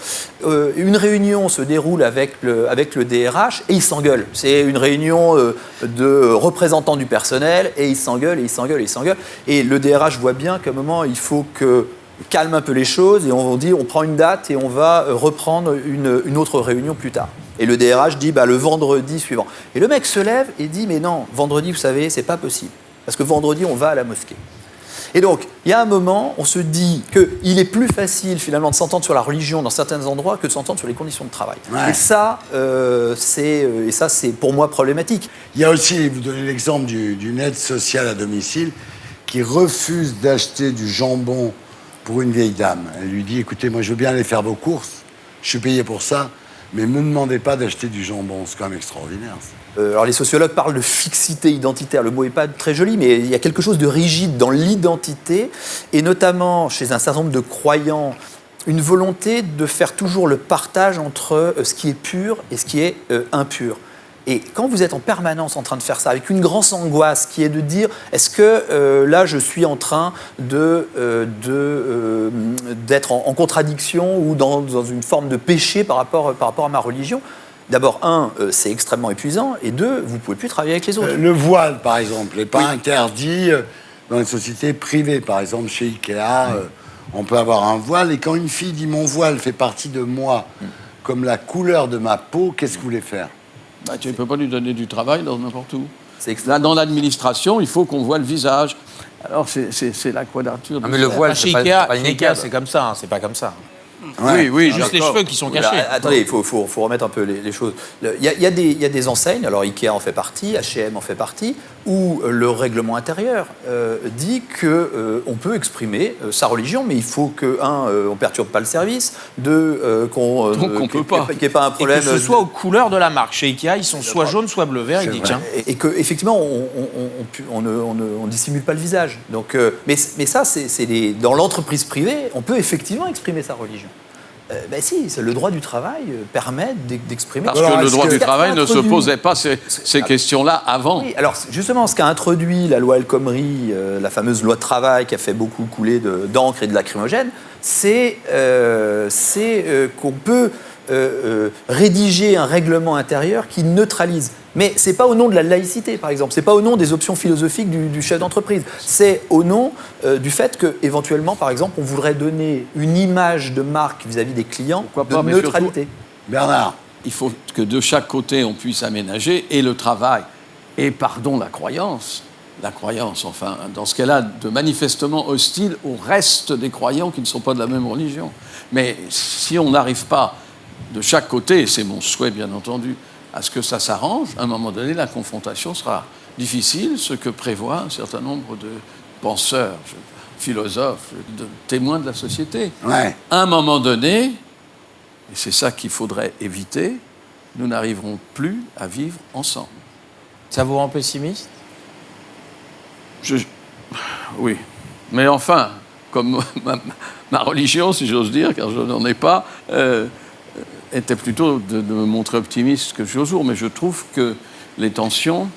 Une réunion se déroule avec le DRH et ils s'engueulent. C'est une réunion de représentants du personnel et ils s'engueulent, et ils s'engueulent, et ils s'engueulent. Et le DRH voit bien qu'à un moment, il faut calme un peu les choses et on dit on prend une date et on va reprendre une autre réunion plus tard. Et le DRH dit le vendredi suivant. Et le mec se lève et dit mais non, vendredi, vous savez, c'est pas possible. Parce que vendredi, on va à la mosquée. Et donc, il y a un moment, on se dit qu'il est plus facile finalement de s'entendre sur la religion dans certains endroits que de s'entendre sur les conditions de travail. Ouais. Et ça, c'est pour moi problématique. Il y a aussi, vous donnez l'exemple d'une aide sociale à domicile qui refuse d'acheter du jambon pour une vieille dame. Elle lui dit, écoutez, moi je veux bien aller faire vos courses, je suis payé pour ça, mais ne me demandez pas d'acheter du jambon. C'est quand même extraordinaire, ça. Alors les sociologues parlent de fixité identitaire. Le mot n'est pas très joli, mais il y a quelque chose de rigide dans l'identité, et notamment chez un certain nombre de croyants une volonté de faire toujours le partage entre ce qui est pur et ce qui est impur. Et quand vous êtes en permanence en train de faire ça, avec une grande angoisse qui est de dire, est-ce que là je suis en train d'être en contradiction ou dans une forme de péché par rapport à ma religion? D'abord, c'est extrêmement épuisant, et deux, vous ne pouvez plus travailler avec les autres. Le voile, par exemple, n'est pas interdit dans les sociétés privées. Par exemple, chez Ikea, on peut avoir un voile, et quand une fille dit « mon voile fait partie de moi, comme la couleur de ma peau », qu'est-ce que vous voulez faire? Tu ne peux pas lui donner du travail dans n'importe où. Là, dans l'administration, il faut qu'on voit le visage. Alors, c'est la quadrature. Mais le voile, chez Ikea, c'est comme ça, c'est pas comme ça. Ouais. Oui, juste les cheveux qui sont cachés. Là, attendez, il faut remettre un peu les choses. Il y a des enseignes, alors Ikea en fait partie, H&M en fait partie, où le règlement intérieur dit qu'on peut exprimer sa religion, mais il faut que, on ne perturbe pas le service, qu'on ne peut pas. Qu'il n'y ait pas un problème. Et que ce soit aux couleurs de la marque. Chez Ikea, ils sont soit jaunes, soit bleu vert. Il dit tiens. Et qu'effectivement, on ne dissimule pas le visage. Donc, mais ça, dans l'entreprise privée, on peut effectivement exprimer sa religion. Ben si, le droit du travail permet d'exprimer. Parce que le droit du travail ne se posait pas ces questions-là avant. Oui, alors justement, ce qu'a introduit la loi El Khomri, la fameuse loi de travail qui a fait beaucoup couler d'encre et de lacrymogène, c'est qu'on peut rédiger un règlement intérieur qui neutralise. Mais ce n'est pas au nom de la laïcité, par exemple. Ce n'est pas au nom des options philosophiques du chef d'entreprise. C'est au nom du fait qu'éventuellement, par exemple, on voudrait donner une image de marque vis-à-vis des clients de neutralité. Surtout, Bernard, il faut que de chaque côté, on puisse aménager, et le travail, et pardon, la croyance, enfin, dans ce cas-là, de manifestement hostile au reste des croyants qui ne sont pas de la même religion. Mais si on n'arrive pas de chaque côté, et c'est mon souhait, bien entendu, à ce que ça s'arrange, à un moment donné, la confrontation sera difficile, ce que prévoit un certain nombre de penseurs, philosophes, de témoins de la société. Ouais. À un moment donné, et c'est ça qu'il faudrait éviter, nous n'arriverons plus à vivre ensemble. Ça vous rend pessimiste? Oui. Mais enfin, comme ma religion, si j'ose dire, car je n'en ai pas, était plutôt de me montrer optimiste que jour, mais je trouve que les tensions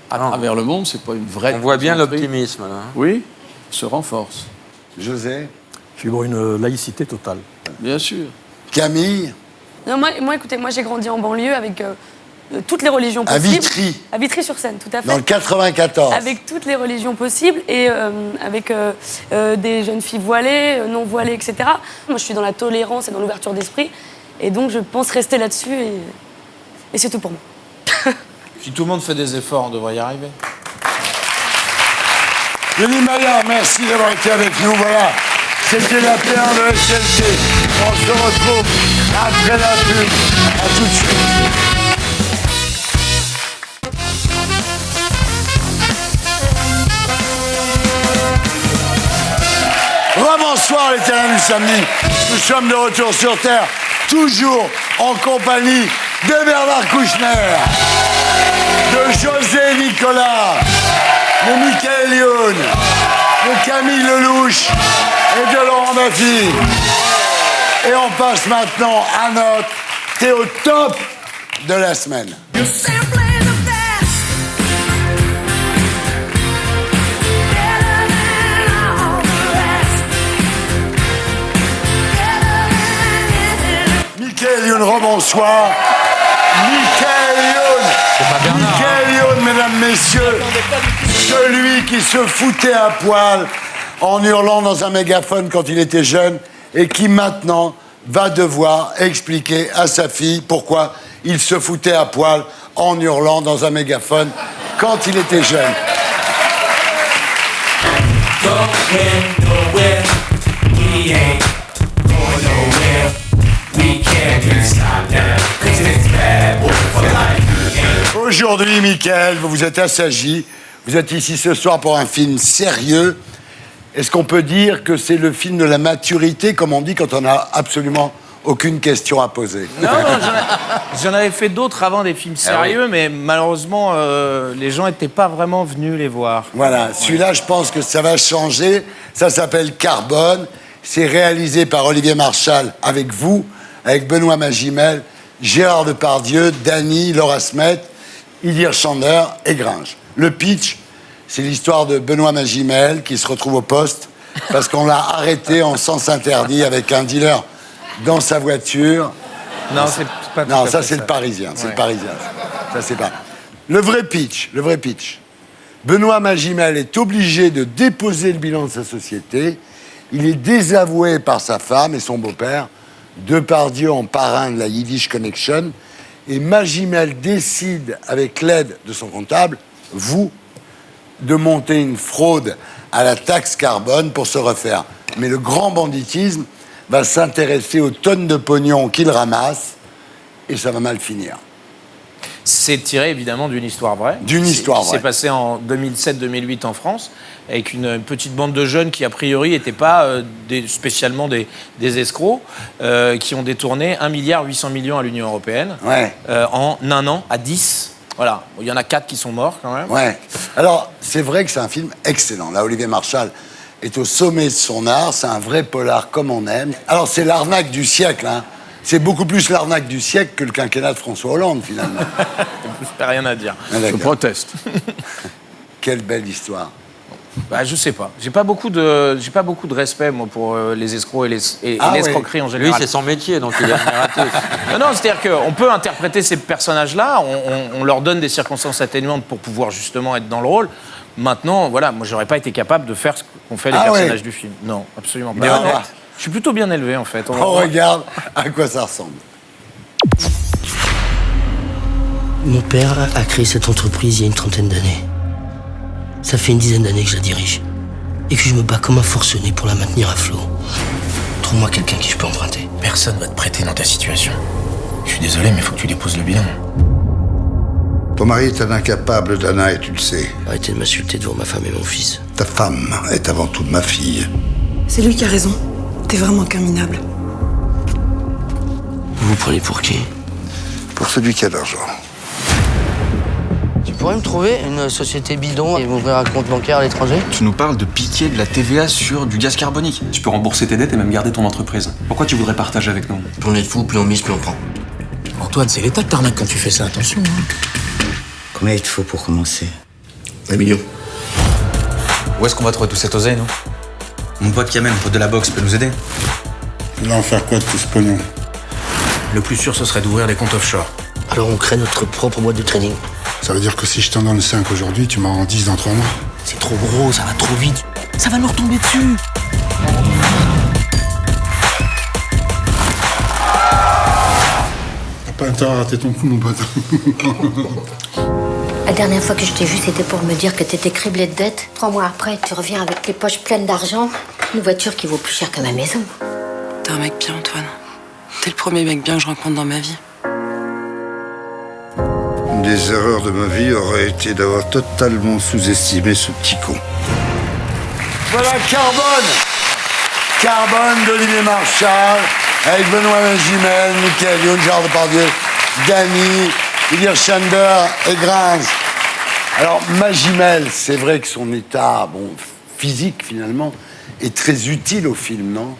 à travers le monde, c'est pas une vraie... On voit bien l'optimisme, là. Oui, se renforce. José? Je suis pour une laïcité totale. Bien sûr. Camille? Non, moi, écoutez, moi j'ai grandi en banlieue avec toutes les religions possibles. À Vitry? À Vitry-sur-Seine, tout à fait. Dans le 94. Avec toutes les religions possibles et avec des jeunes filles voilées, non voilées, etc. Moi, je suis dans la tolérance et dans l'ouverture d'esprit. Et donc, je pense rester là-dessus et c'est tout pour moi. Si tout le monde fait des efforts, on devrait y arriver. Denis Maillard, merci d'avoir été avec nous. Voilà, c'était la P1 de SLT. On se retrouve après la pub. À tout de suite. Rebonsoir les terrains du samedi. Nous sommes de retour sur Terre, toujours en compagnie de Bernard Kouchner, de José Nicolas, de Michael Youn, de Camille Lelouch et de Laurent Baffy. Et on passe maintenant à notre T'es au top de la semaine. Michael Youn, rebonsoir. Michael Youn. C'est pas Bernard. Michael Youn, mesdames, messieurs. Celui qui se foutait à poil en hurlant dans un mégaphone quand il était jeune et qui maintenant va devoir expliquer à sa fille pourquoi il se foutait à poil en hurlant dans un mégaphone quand il était jeune. Aujourd'hui, Michael, vous vous êtes assagi. Vous êtes ici ce soir pour un film sérieux. Est-ce qu'on peut dire que c'est le film de la maturité, comme on dit quand on n'a absolument aucune question à poser? Non, j'en avais fait d'autres avant, des films sérieux, mais malheureusement, les gens n'étaient pas vraiment venus les voir. Voilà, celui-là, je pense que ça va changer. Ça s'appelle Carbone. C'est réalisé par Olivier Marchal avec vous, avec Benoît Magimel, Gérard Depardieu, Dany, Laura Smet, Ilir Chander et Gringe. Le pitch, c'est l'histoire de Benoît Magimel qui se retrouve au poste parce qu'on l'a arrêté en sens interdit avec un dealer dans sa voiture. Non, c'est pas tout Non, à ça fait c'est le Parisien, c'est le Parisien. Ça c'est pas. Le vrai pitch. Benoît Magimel est obligé de déposer le bilan de sa société. Il est désavoué par sa femme et son beau-père, Depardieu en parrain de la Yiddish Connection, et Magimel décide, avec l'aide de son comptable, vous, de monter une fraude à la taxe carbone pour se refaire. Mais le grand banditisme va s'intéresser aux tonnes de pognon qu'il ramasse, et ça va mal finir. C'est tiré évidemment d'une histoire vraie. D'une histoire vraie. C'est passé en 2007-2008 en France, avec une petite bande de jeunes qui, a priori, n'étaient pas spécialement des escrocs, qui ont détourné 1,8 milliard à l'Union européenne en un an à 10. Voilà. Il y en a 4 qui sont morts quand même. Ouais. Alors, c'est vrai que c'est un film excellent. Là, Olivier Marchal est au sommet de son art. C'est un vrai polar comme on aime. Alors, c'est l'arnaque du siècle, hein. C'est beaucoup plus l'arnaque du siècle que le quinquennat de François Hollande, finalement. Je n'ai rien à dire. Je proteste. Quelle belle histoire. Bah, je sais pas. J'ai pas beaucoup de respect, moi, pour les escrocs et l'escroquerie en général. Lui, c'est son métier, donc il est admiratif. Non, c'est-à-dire qu'on peut interpréter ces personnages-là, on leur donne des circonstances atténuantes pour pouvoir justement être dans le rôle. Maintenant, voilà, moi, j'aurais pas été capable de faire ce qu'ont fait les personnages du film. Non, absolument pas. Non, non. Je suis plutôt bien élevé, en fait. On regarde à quoi ça ressemble. Mon père a créé cette entreprise il y a une trentaine d'années. Ça fait une dizaine d'années que je la dirige. Et que je me bats comme un forcené pour la maintenir à flot. Trouve-moi quelqu'un qui je peux emprunter. Personne va te prêter dans ta situation. Je suis désolé, mais il faut que tu déposes le bilan. Ton mari est un incapable, Dana, et tu le sais. Arrêtez de m'insulter devant ma femme et mon fils. Ta femme est avant tout ma fille. C'est lui qui a raison. T'es vraiment qu'un minable. Vous vous prenez pour qui? Pour celui qui a de l'argent. Tu pourrais me trouver une société bidon et m'ouvrir un compte bancaire à l'étranger? Tu nous parles de piquer de la TVA sur du gaz carbonique. Tu peux rembourser tes dettes et même garder ton entreprise. Pourquoi tu voudrais partager avec nous? Plus on est fou, plus on mise, plus on prend. Antoine, c'est l'état de t'arnaque quand tu fais ça, attention. Combien il te faut pour commencer? 1 million. Où est-ce qu'on va trouver tout cet oseille, nous? Mon pote Kamel, mon pote de la boxe, peut nous aider? Il va en faire quoi de tout ce pognon? Le plus sûr, ce serait d'ouvrir des comptes offshore. Alors on crée notre propre boîte de trading. Ça veut dire que si je t'en donne 5 aujourd'hui, tu m'en rends 10 dans 3 mois? C'est trop gros, ça va trop vite. Ça va nous retomber dessus. T'as pas intérêt à rater ton coup, mon pote. La dernière fois que je t'ai vu, c'était pour me dire que t'étais criblé de dettes. 3 mois après, tu reviens avec les poches pleines d'argent. Une voiture qui vaut plus cher que ma maison. T'es un mec bien, Antoine. T'es le premier mec bien que je rencontre dans ma vie. Une des erreurs de ma vie aurait été d'avoir totalement sous-estimé ce petit con. Voilà Carbone. Carbone d'Olivier Marchal, avec Benoît Magimel, Michael Youn, Gérard Depardieu, Dany, Ilir Chander et Gringe. Alors, Magimel, c'est vrai que son état, physique, finalement, est très utile au film, non?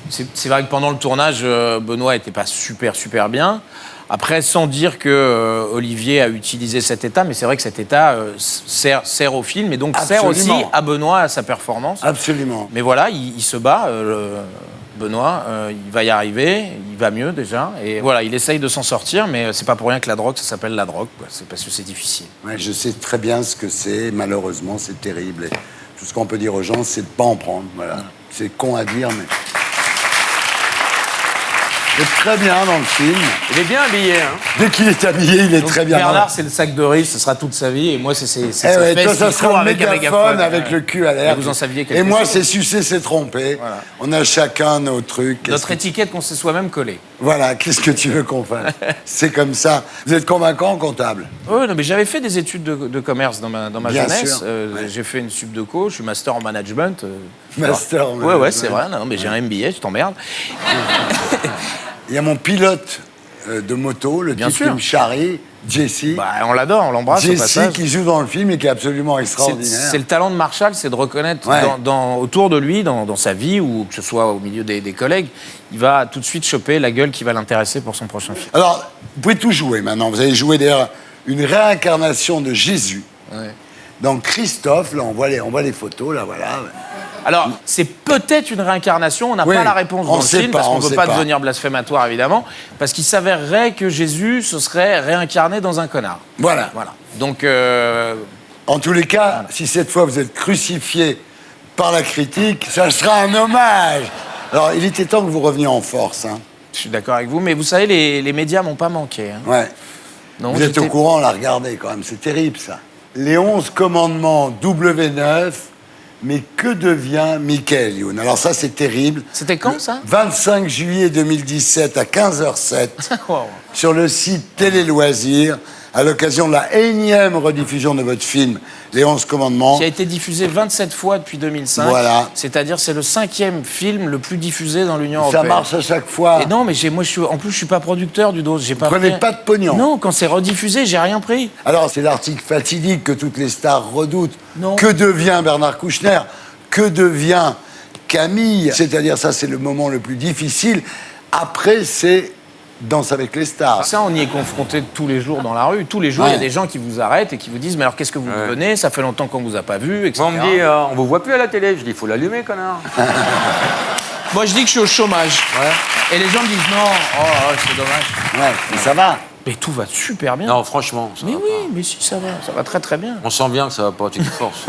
C'est vrai que pendant le tournage, Benoît n'était pas super bien. Après, sans dire que Olivier a utilisé cet état, mais c'est vrai que cet état sert au film et donc sert aussi à Benoît, à sa performance. Absolument. Mais voilà, il se bat, Benoît, il va y arriver, il va mieux déjà. Et voilà, il essaye de s'en sortir, mais c'est pas pour rien que la drogue, ça s'appelle la drogue, quoi. C'est parce que c'est difficile. Ouais, je sais très bien ce que c'est, malheureusement, c'est terrible. Et tout ce qu'on peut dire aux gens, c'est de ne pas en prendre. Voilà. C'est con à dire, mais... Il est très bien dans le film. Il est bien habillé, hein. Dès qu'il est habillé, il est très bien. Bernard, c'est le sac de riz, ce sera toute sa vie, et moi, c'est ses fesses. Toi, ça sera le mégaphone avec le cul à l'air. Vous en saviez quelque chose. Et moi, chose. c'est sucer, c'est tromper. Voilà. On a chacun nos trucs. Notre étiquette qu'on s'est soi-même collée. Voilà, qu'est-ce que tu veux qu'on fasse? C'est comme ça. Vous êtes convaincant, comptable? Oui, non, mais j'avais fait des études de commerce dans ma bien jeunesse. Sûr, J'ai fait une sup de co, je suis master en management. Master en management. Ouais, c'est vrai, non, mais j'ai un MBA, je t'emmerde. Il y a mon pilote de moto, le type qui me charrie. Jessie. Bah, on l'adore, on l'embrasse au Jessie passage. qui joue dans le film et qui est absolument extraordinaire. C'est le talent de Marshall, c'est de reconnaître autour de lui, dans sa vie, ou que ce soit au milieu des collègues, il va tout de suite choper la gueule qui va l'intéresser pour son prochain film. Alors, vous pouvez tout jouer maintenant. Vous allez jouer d'ailleurs une réincarnation de Jésus. Ouais. Donc Christophe, là on voit les photos, là voilà. Alors, c'est peut-être une réincarnation, on n'a Oui, pas la réponse on dans le sait film, pas, parce qu'on on ne peut sait pas pas. devenir blasphématoire, évidemment, parce qu'il s'avérerait que Jésus se serait réincarné dans un connard. Voilà. Donc, en tous les cas, si cette fois vous êtes crucifié par la critique, ça sera un hommage. Alors, il était temps que vous reveniez en force. Hein. je suis d'accord avec vous, mais vous savez, les médias m'ont pas manqué. Hein. Ouais. Non, vous êtes au courant, là, regardez quand même, c'est terrible ça. Les 11 commandements W9, mais que devient Michael Youn? Alors ça, c'est terrible. C'était quand, ça? 25 juillet 2017 à 15h07, Wow. sur le site Télé Loisirs, à l'occasion de la énième rediffusion de votre film, Les 11 commandements. Qui a été diffusé 27 fois depuis 2005. Voilà. C'est-à-dire, c'est le 5e film le plus diffusé dans l'Union Ça européenne. marche à chaque fois. Et non, mais en plus, je suis pas producteur du dos. J'ai pas prenez pris- pas de pognon. Non, quand c'est rediffusé, j'ai rien pris. Alors, c'est l'article fatidique que toutes les stars redoutent. Non. Que devient Bernard Kouchner? Que devient Camille? C'est-à-dire, ça, c'est le moment le plus difficile. Après, c'est Danse avec les stars. Ça, on y est confronté tous les jours dans la rue. Tous les jours, il y a Ouais. des gens qui vous arrêtent et qui vous disent « Mais alors, qu'est-ce que vous venez? Ça fait longtemps qu'on vous a pas vu, etc. » Moi, on me dit, on vous voit plus à la télé. Je dis, il faut l'allumer, connard. Moi, je dis que je suis au chômage. Et les gens me disent « Non, c'est dommage. » Ouais, mais ça va. Mais tout va super bien. Non, franchement. Mais oui, mais si, ça va très très bien. On sent bien que ça va pas, tu te forces.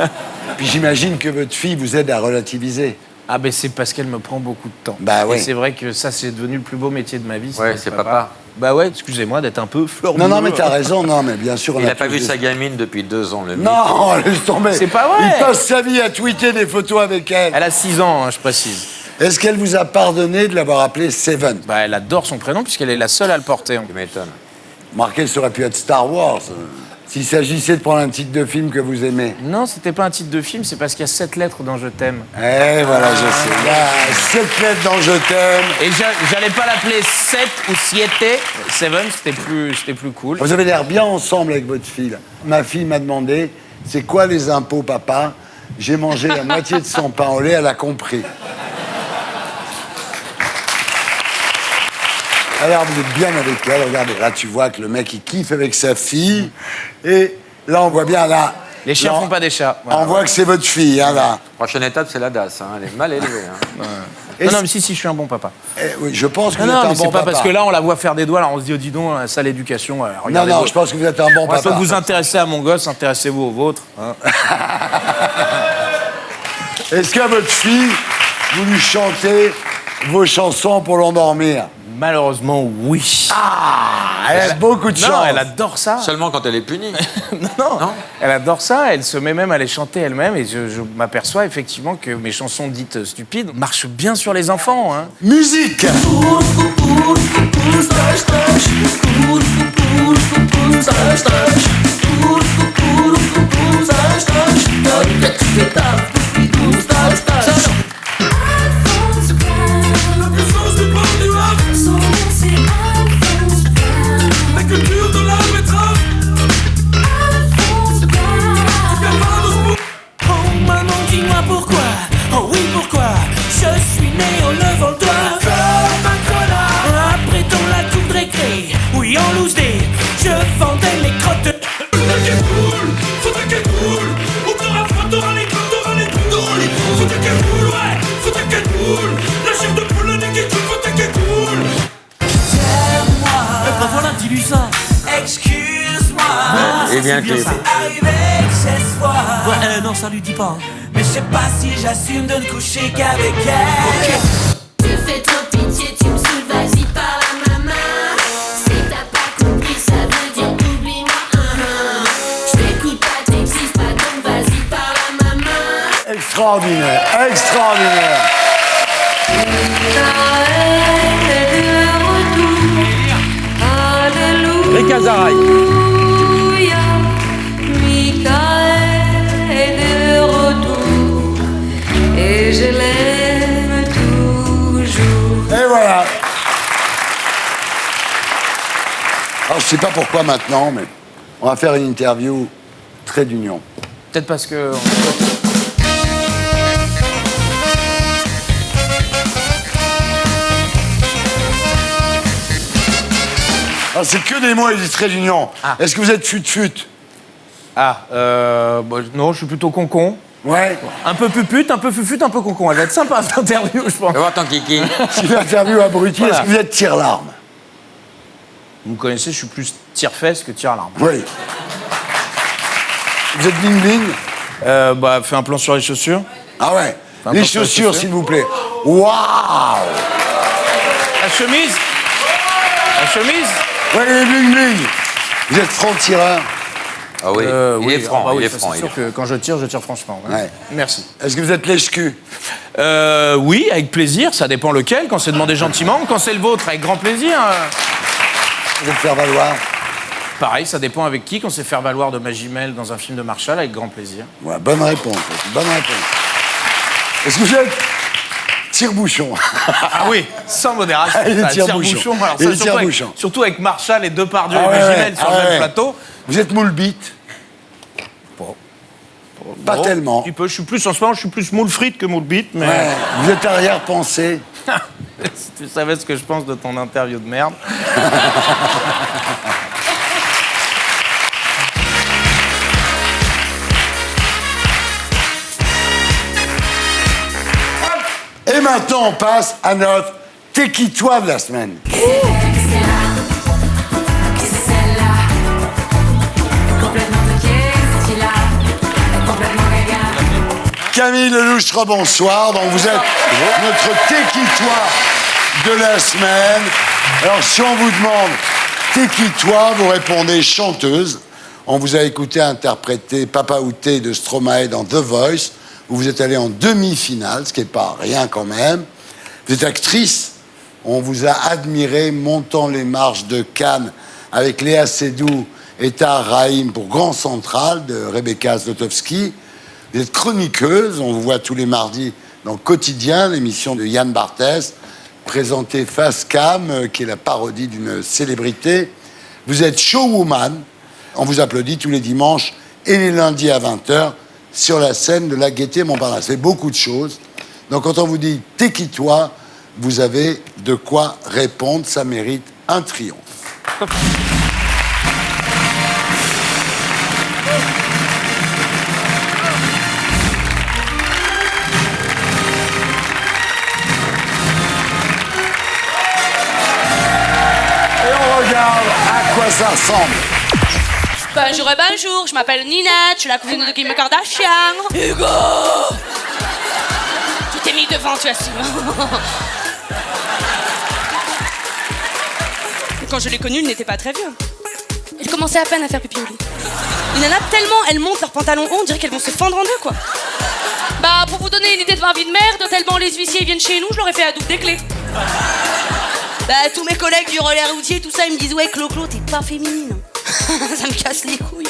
Puis j'imagine que votre fille vous aide à relativiser. Ah ben c'est parce qu'elle me prend beaucoup de temps. Bah oui. Et c'est vrai que ça, c'est devenu le plus beau métier de ma vie. Ouais, d'être c'est papa. Bah ouais, excusez-moi d'être un peu fleur Non, non, mais t'as raison, non, mais bien sûr. on Il a n'a pas tous vu des- sa gamine depuis 2 ans, le mythe. Non, laisse tomber. C'est pas vrai. Il passe sa vie à tweeter des photos avec elle. Elle a 6 ans, hein, je précise. Est-ce qu'elle vous a pardonné de l'avoir appelée Seven? Bah elle adore son prénom puisqu'elle est la seule à le porter. Tu m'étonnes. Marqué, ça aurait pu être Star Wars. S'il s'agissait de prendre un titre de film que vous aimez. Non, c'était pas un titre de film, c'est parce qu'il y a 7 lettres dans Je t'aime. Eh, voilà, je sais. Il y a 7 lettres dans Je t'aime. Et j'allais pas l'appeler 7 ou 7. Seven, c'était plus cool. Vous avez l'air bien ensemble avec votre fille. Là. Ma fille m'a demandé, c'est quoi les impôts, papa? J'ai mangé la moitié de son pain au lait, elle a compris. Alors, vous êtes bien avec elle. Regardez, là, tu vois que le mec, il kiffe avec sa fille. Et là, on voit bien, là... Les chiens là, font pas des chats. On voit que c'est votre fille, hein, là. Prochaine étape, c'est la DAS. Hein. Elle est mal élevée. Hein. Non, mais si, je suis un bon papa. Oui, je pense que Non, vous non, êtes un mais bon c'est pas papa. parce que là, on la voit faire des doigts, là, on se dit, oh, dis donc, sale éducation. Non, regardez non, je pense que vous êtes un bon Plutôt papa. que vous intéresser à mon gosse, intéressez-vous au vôtre. hein. Est-ce qu'à votre fille, vous lui chantez vos chansons pour l'endormir? Malheureusement, oui. Ah, elle a beaucoup de chance. Non, elle adore ça. Seulement quand elle est punie. Non, elle adore ça. Elle se met même à les chanter elle-même. Et je m'aperçois effectivement que mes chansons dites stupides marchent bien sur les enfants. Hein. Musique. Oh maman, dis-moi pourquoi. Oh oui, pourquoi. Je suis né en levant le doigt. Comme un connard. Après dans la cour de récré. Oui, en loose day. Je vendais les crottes. Faudrait qu'elle coule. Faudrait qu'elle coule. Ou t'auras froid, t'auras les coups, t'auras les coups, t'auras les coups. Faudrait qu'elle coule, ouais. Faudrait qu'elle coule. La chef de poule, le nez qui coule. Faudrait qu'elle coule. Tiens-moi. Ben voilà, dis-lui ça. Excuse-moi. Et bien que. C'est arrivé chez soi. Ouais, non, ça lui dit pas. Mais je sais pas si j'assume de ne coucher qu'avec elle. Tu fais trop pitié, tu me saoules, vas-y par la maman. Si t'as pas compris, ça veut dire oublie-moi. Je t'écoute pas, t'existes pas, donc vas-y par la maman. Extraordinaire, extraordinaire. Rick Azaray. Michael est de retour et je l'aime toujours. Et voilà. Alors, je sais pas pourquoi maintenant, mais on va faire une interview trait d'union. Peut-être parce que... Ah, c'est que des mots et des traits d'union. Est-ce que vous êtes fut-fut? Non, je suis plutôt concon. Ouais. Un peu pupute, un peu fufute, un peu concon. Elle va être sympa, cette interview, je pense. Va voir ton kiki. C'est une interview abrutie. Voilà. Est-ce que vous êtes tire-larme? Vous me connaissez, je suis plus tire-fesse que tire-larme. Oui. Vous êtes bling-bling? Fais un plan sur les chaussures. Ah ouais. Un Les plan sur chaussures, s'il vous plaît. Waouh! La chemise. La chemise. Ouais, les bling-bling. Vous êtes franc-tireur? Ah oui, il est franc, bah oui, il est ça, franc. C'est sûr que quand je tire franchement. Ouais. Ouais. Merci. Est-ce que vous êtes lèche-cul? Oui, avec plaisir, ça dépend lequel, quand c'est demandé gentiment, quand c'est le vôtre, avec grand plaisir. Vous êtes faire-valoir? Pareil, ça dépend avec qui, quand c'est faire valoir de Magimel dans un film de Marshall, avec grand plaisir. Ouais, bonne réponse. Bonne réponse. Est-ce que vous êtes tire-bouchon? Ah oui, sans modération. Il est ça, tire-bouchon. Alors, Il ça, est surtout, tire-bouchon. surtout avec Marshall et Depardieu Ah et ouais, Magimel sur le même plateau. Vous êtes moule-bite? Pas Bon, tellement. Un petit peu, je suis plus en ce moment, je suis plus moule frite que moule bite, mais... Ouais. Vous êtes arrière-pensée? Si tu savais ce que je pense de ton interview de merde. Et maintenant, on passe à notre T'es qui toi de la semaine. Camille Lelouch, bonsoir. Donc vous êtes notre T'es qui toi de la semaine. Alors si on vous demande T'es qui toi, vous répondez chanteuse. On vous a écouté interpréter Papa Outé de Stromae dans The Voice, où vous êtes allé en demi-finale, ce qui n'est pas rien quand même. Vous êtes actrice. On vous a admiré montant les marches de Cannes avec Léa Seydoux et Tahar Rahim pour Grand Central de Rebecca Zlotowski. Vous êtes chroniqueuse, on vous voit tous les mardis dans Quotidien, l'émission de Yann Barthès, présentée Face Cam, qui est la parodie d'une célébrité. Vous êtes showwoman, on vous applaudit tous les dimanches et les lundis à 20h sur la scène de la Gaîté Montparnasse. C'est beaucoup de choses. Donc quand on vous dit « T'es qui toi ?», vous avez de quoi répondre, ça mérite un triomphe. Et on regarde à quoi ça ressemble. Bonjour, je m'appelle Ninette, je suis la cousine de Kim Kardashian. Hugo! Tu t'es mis devant, tu assumes. Quand je l'ai connu, il n'était pas très vieux. Il commençait à peine à faire pipi au lit. Les nanas, tellement elles montent leurs pantalons hauts, on dirait qu'elles vont se fendre en deux, quoi. Bah, pour vous donner une idée de ma vie de merde, tellement les huissiers viennent chez nous, je leur ai fait à double des clés. Bah, tous mes collègues du relais routier, tout ça, ils me disent « Ouais, Clo-Clo, t'es pas féminine. » Ça me casse les couilles.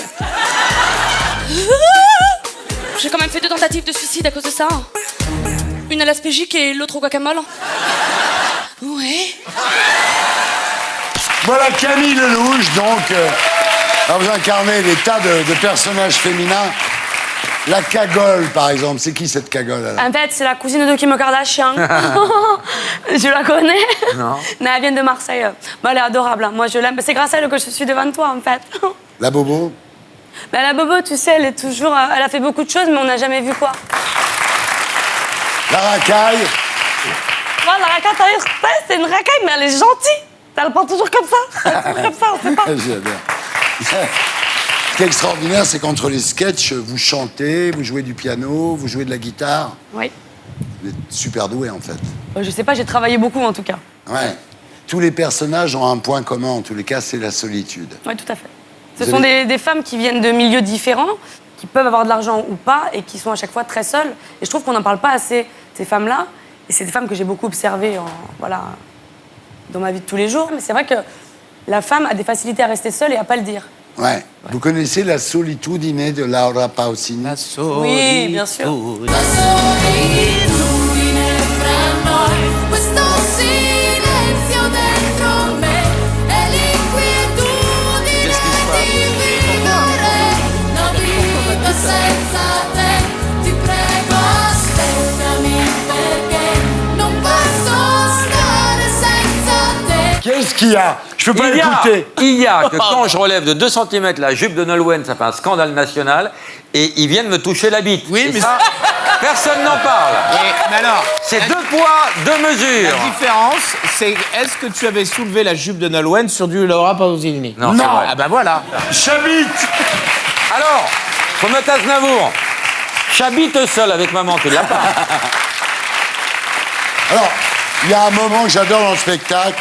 J'ai quand même fait 2 tentatives de suicide à cause de ça. Une à l'aspégique et l'autre au guacamole. Ouais. Voilà Camille Lelouch, donc, vous incarnez des tas de personnages féminins. La cagole, par exemple, c'est qui cette cagole là? En fait, c'est la cousine de Kim Kardashian. Je la connais. Non. Mais elle vient de Marseille. Bon, elle est adorable. Moi, je l'aime. C'est grâce à elle que je suis devant toi, en fait. La bobo? Ben, la bobo, tu sais, elle est toujours... Elle a fait beaucoup de choses, mais on n'a jamais vu quoi. La racaille? Ouais, la racaille, c'est une racaille, mais elle est gentille. Elle parle toujours comme ça. Elle parle comme ça, on sait pas. J'adore. Ce qui est extraordinaire, c'est qu'entre les sketchs, vous chantez, vous jouez du piano, vous jouez de la guitare. Oui. Vous êtes super doué, en fait. Je sais pas, j'ai travaillé beaucoup, en tout cas. Ouais. Tous les personnages ont un point commun, en tous les cas, c'est la solitude. Oui, tout à fait. Ce sont des femmes qui viennent de milieux différents, qui peuvent avoir de l'argent ou pas, et qui sont à chaque fois très seules. Et je trouve qu'on n'en parle pas assez, ces femmes-là. Et c'est des femmes que j'ai beaucoup observées dans ma vie de tous les jours. Mais c'est vrai que la femme a des facilités à rester seule et à pas le dire. Ouais. Vous connaissez La solitudine de Laura Pausini? Oui, bien sûr. Questo silenzio dentro me è l'inquietudine Qu'est-ce qu'il y a? Je peux pas écouter. Il y a que quand je relève de 2 cm la jupe de Nolwenn, ça fait un scandale national, et ils viennent me toucher la bite. Oui, et mais ça, personne n'en parle. Mais alors, c'est 2 poids, 2 mesures. La différence, c'est est-ce que tu avais soulevé la jupe de Nolwenn sur du Laura Pausini? Non, c'est vrai. Ah bah voilà. J'habite. Alors, Promet Aznavour, j'habite seul avec maman, tu l'as pas. Alors, il y a un moment que j'adore dans le spectacle,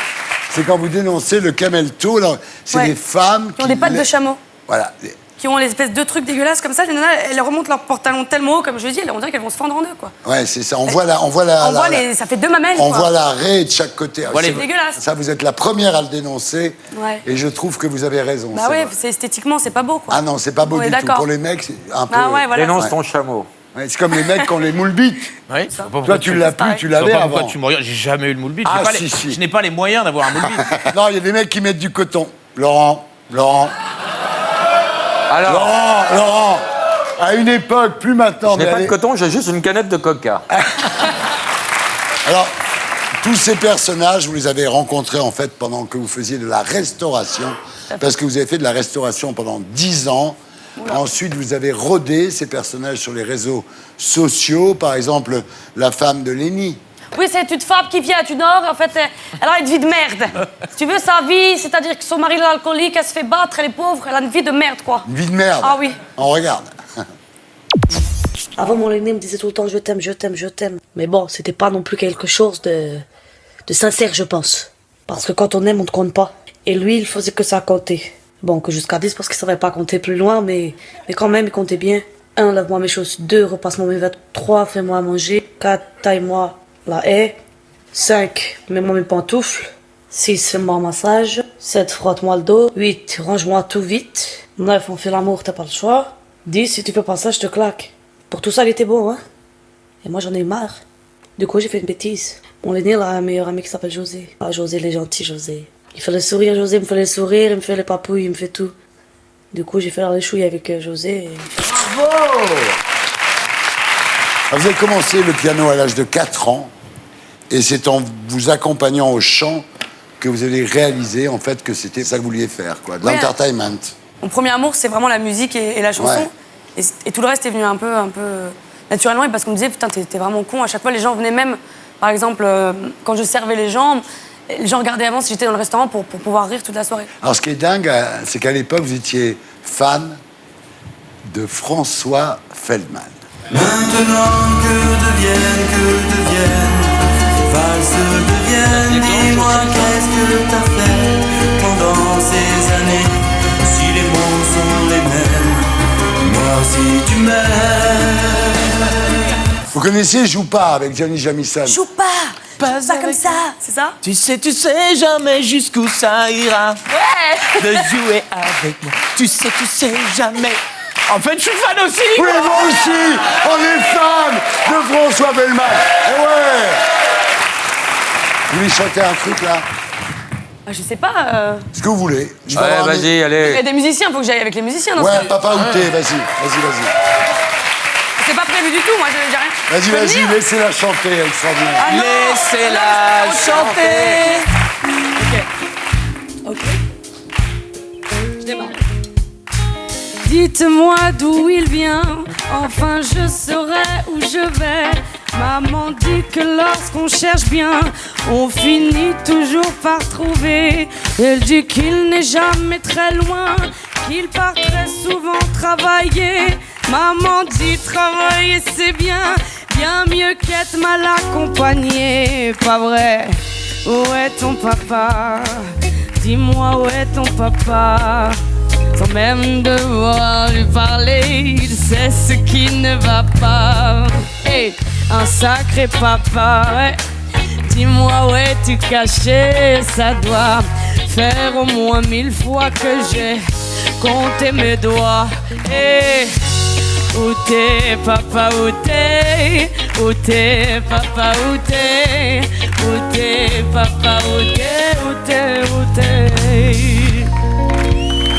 c'est quand vous dénoncez le camel toe. Alors, c'est des femmes qui ont des pattes de chameau. Voilà. Qui ont l'espèce de trucs dégueulasses comme ça. Les nanas, elles remontent leur pantalon tellement haut, comme je dis, on dirait qu'elles vont se fendre en deux, quoi. Ouais, c'est ça. On voit ça fait 2 mamelles, on quoi. voit la raie de chaque côté. C'est dégueulasse. Ça, vous êtes la première à le dénoncer. Ouais. Et je trouve que vous avez raison. Bah ouais, c'est esthétiquement, c'est pas beau, quoi. Ah non, c'est pas beau On est du tout. d'accord. Pour les mecs, c'est un peu... Ah ouais, voilà. Dénonce ton chameau. Ouais, c'est comme les mecs qui ont les moules bites. Oui. Toi, tu l'as plus, tu l'avais avant. Pourquoi tu me regardes? J'ai jamais eu le moule bite. Ah, Je n'ai pas les moyens d'avoir un moule bite. Non, il y a des mecs qui mettent du coton. Laurent. Alors, Laurent, à une époque, plus maintenant. Je n'ai pas de coton, j'ai juste une canette de coca. Alors, tous ces personnages, vous les avez rencontrés en fait pendant que vous faisiez de la restauration, parce que vous avez fait de la restauration pendant 10 ans. Ensuite, vous avez rodé ces personnages sur les réseaux sociaux, par exemple la femme de Lénie. Oui, c'est une femme qui vient du Nord, en fait, elle a une vie de merde. Si tu veux, sa vie, c'est-à-dire que son mari est alcoolique, elle se fait battre, elle est pauvre, elle a une vie de merde, quoi. Une vie de merde? Ah oui. On regarde. Avant, mon aîné me disait tout le temps je t'aime, je t'aime, je t'aime. Mais bon, c'était pas non plus quelque chose de sincère, je pense. Parce que quand on aime, on ne compte pas. Et lui, il faisait que ça compter. Bon, que jusqu'à 10 parce qu'il savait pas compter plus loin, mais quand même, il comptait bien. 1, lave-moi mes choses. 2, repasse-moi mes vêtements. 3, fais-moi à manger. 4, taille-moi la haie. 5, mets-moi mes pantoufles. 6, fais-moi un massage. 7, frotte-moi le dos. 8, range-moi tout vite. 9, on fait l'amour, t'as pas le choix. 10, si tu fais pas ça, je te claque. Pour tout ça, il était beau, hein. Et moi, j'en ai marre. Du coup, j'ai fait une bêtise. Mon aîné, il a un meilleur ami qui s'appelle José. Ah, José, il est gentil, José. Il fait le sourire, José me fait le sourire, il me fait les papouilles, il me fait tout. Du coup, j'ai fait la chouille avec José. Et... Bravo! Vous avez commencé le piano à l'âge de 4 ans. Et c'est en vous accompagnant au chant que vous avez réalisé, en fait, que c'était ça que vous vouliez faire, quoi. De l'entertainment. Mon premier amour, c'est vraiment la musique et la chanson. Ouais. Et tout le reste est venu un peu naturellement. Et parce qu'on me disait, putain, t'es vraiment con. À chaque fois, les gens venaient même, par exemple, quand je servais les gens regardaient avant si j'étais dans le restaurant pour pouvoir rire toute la soirée. Alors, ce qui est dingue, c'est qu'à l'époque, vous étiez fan de François Feldman. Maintenant que deviennent, valse deviennent, dis-moi qu'est-ce que t'as fait pendant ces années. Si les mots sont les mêmes, moi si tu m'aimes. Vous connaissez Joue pas avec Johnny Jamison? Joue pas ça comme ça, c'est ça? Tu sais jamais jusqu'où ça ira. Ouais. De jouer avec moi. Tu sais jamais. En fait, je suis fan aussi. Oui, moi aussi. On est fan de François Feldman. Et ouais. Vous voulez chanter un truc là? Je sais pas. Ce que vous voulez. Ouais, vas-y, allez. Il y a des musiciens, faut que j'aille avec les musiciens. Non, ouais, papa ou t'es, vas-y. C'est pas prévu du tout, moi, j'ai rien. Vas-y, laissez-la chanter, extraordinaire. Ah non, laissez-la chanter. Ok. Je démarre. Dites-moi d'où il vient, enfin je saurai où je vais. Maman dit que lorsqu'on cherche bien, on finit toujours par trouver. Elle dit qu'il n'est jamais très loin, qu'il part très souvent travailler. Maman dit travailler c'est bien, bien mieux qu'être mal accompagné. Pas vrai? Où est ton papa? Dis-moi où est ton papa? Sans même devoir lui parler, il sait ce qui ne va pas. Hey, un sacré papa, ouais. Dis-moi où es-tu caché? Ça doit faire au moins 1000 fois que j'ai compté mes doigts. Hey, où t'es, papa, où t'es? Où t'es, papa, où t'es? Où t'es, papa, où t'es? Où t'es, où t'es?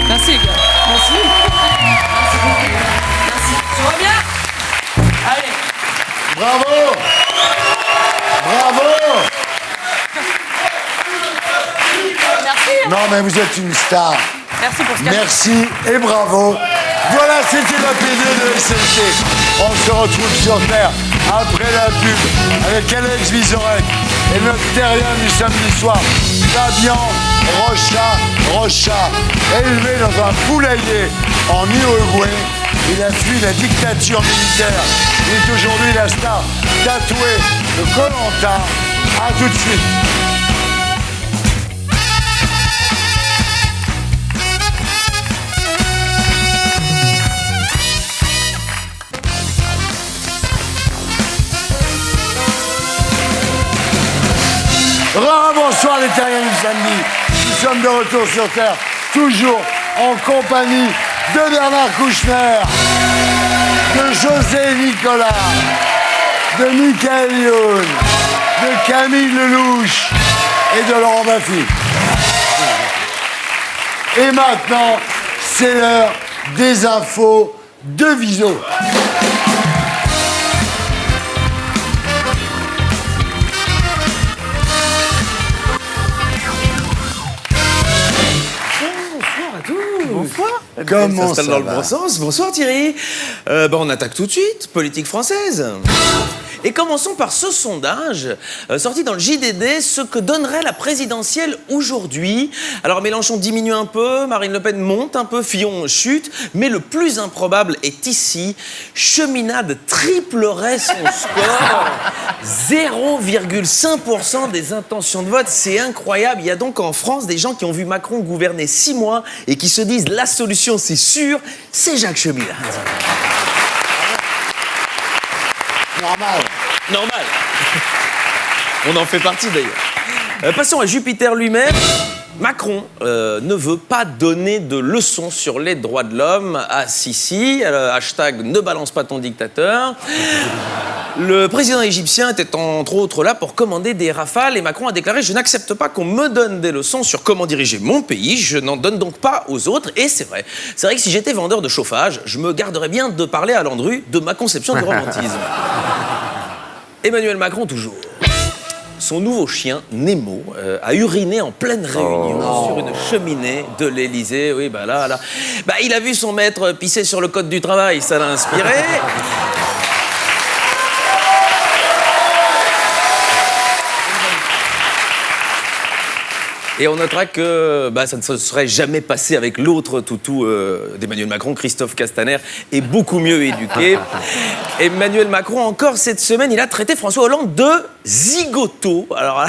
Merci, gars. Merci. Merci. Tu reviens? Allez. Bravo. Non, mais vous êtes une star. Merci pour ce cadeau. Merci et bravo. Voilà, c'était la PD de SLT. On se retrouve sur Terre après la pub avec Alex Vizorek et notre terrien du samedi soir, Fabian Rocha, élevé dans un poulailler en Uruguay. Il a fui la dictature militaire. Il est aujourd'hui la star tatouée de Koh-Lanta. À tout de suite. Bonsoir les terriens du samedi. Nous sommes de retour sur Terre, toujours en compagnie de Bernard Kouchner, de José Nicolas, de Michael Youn, de Camille Lelouch et de Laurent Baffy. Et maintenant, c'est l'heure des infos de Viso. Bonsoir. Comment ça ça dans le va? bon sens. Bonsoir Thierry. On attaque tout de suite. Politique française. Et commençons par ce sondage sorti dans le JDD, ce que donnerait la présidentielle aujourd'hui. Alors Mélenchon diminue un peu, Marine Le Pen monte un peu, Fillon chute, mais le plus improbable est ici. Cheminade triplerait son score. 0,5% des intentions de vote, c'est incroyable. Il y a donc en France des gens qui ont vu Macron gouverner 6 mois et qui se disent la solution c'est sûr, c'est Jacques Cheminade. Normal. On en fait partie d'ailleurs. Passons à Jupiter lui-même. Macron ne veut pas donner de leçons sur les droits de l'homme à Sisi. Hashtag ne balance pas ton dictateur. Le président égyptien était entre autres là pour commander des rafales et Macron a déclaré « Je n'accepte pas qu'on me donne des leçons sur comment diriger mon pays, je n'en donne donc pas aux autres. » Et c'est vrai que si j'étais vendeur de chauffage, je me garderais bien de parler à Landru de ma conception du romantisme. Emmanuel Macron toujours. Son nouveau chien, Nemo, a uriné en pleine réunion sur une cheminée de l'Élysée. Oui, là. Il a vu son maître pisser sur le code du travail, ça l'a inspiré. Et on notera que ça ne se serait jamais passé avec l'autre toutou d'Emmanuel Macron, Christophe Castaner, est beaucoup mieux éduqué. Emmanuel Macron, encore cette semaine, il a traité François Hollande de zigoto. Alors,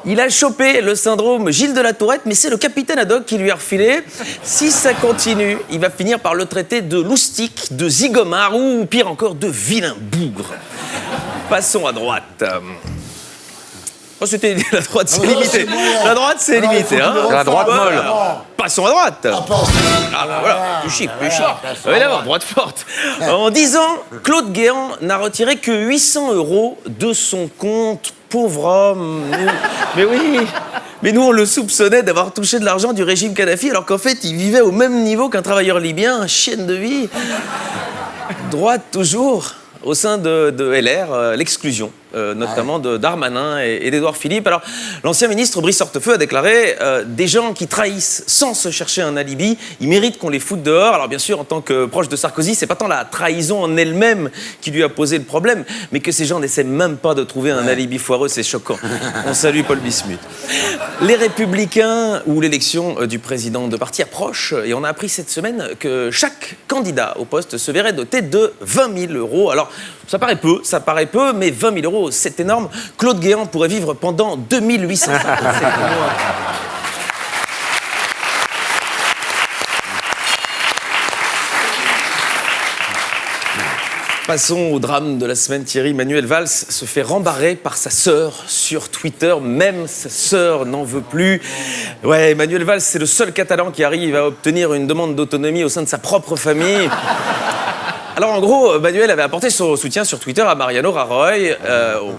il a chopé le syndrome Gilles de la Tourette, mais c'est le capitaine Haddock qui lui a refilé. Si ça continue, il va finir par le traiter de loustique, de zigomard ou pire encore, de vilain bougre. Passons à droite. Oh, c'était la droite, c'est limité. La droite, c'est limité. La droite molle. Passons à droite. Voilà, plus chic. Oui, d'abord, droite forte. En 10 ans, Claude Guéant n'a retiré que 800 € de son compte. Pauvre homme. Mais oui. Mais nous, on le soupçonnait d'avoir touché de l'argent du régime Kadhafi, alors qu'en fait, il vivait au même niveau qu'un travailleur libyen, un chienne de vie. Droite toujours. Au sein de LR, l'exclusion, notamment de Darmanin et d'Édouard Philippe. Alors, l'ancien ministre Brice Hortefeux a déclaré des gens qui trahissent sans se chercher un alibi, ils méritent qu'on les foute dehors. Alors, bien sûr, en tant que proche de Sarkozy, c'est pas tant la trahison en elle-même qui lui a posé le problème, mais que ces gens n'essaient même pas de trouver un alibi foireux, c'est choquant. On salue Paul Bismuth. Les Républicains, où l'élection du président de parti approche, et on a appris cette semaine que chaque candidat au poste se verrait doté de 20 000 €. Alors, ça paraît peu, mais 20 000 €, c'est énorme. Claude Guéant pourrait vivre pendant 2800 ans. Passons au drame de la semaine, Thierry. Manuel Valls se fait rembarrer par sa sœur sur Twitter. Même sa sœur n'en veut plus. Ouais, Manuel Valls, c'est le seul Catalan qui arrive à obtenir une demande d'autonomie au sein de sa propre famille. Alors en gros, Manuel avait apporté son soutien sur Twitter à Mariano Rajoy.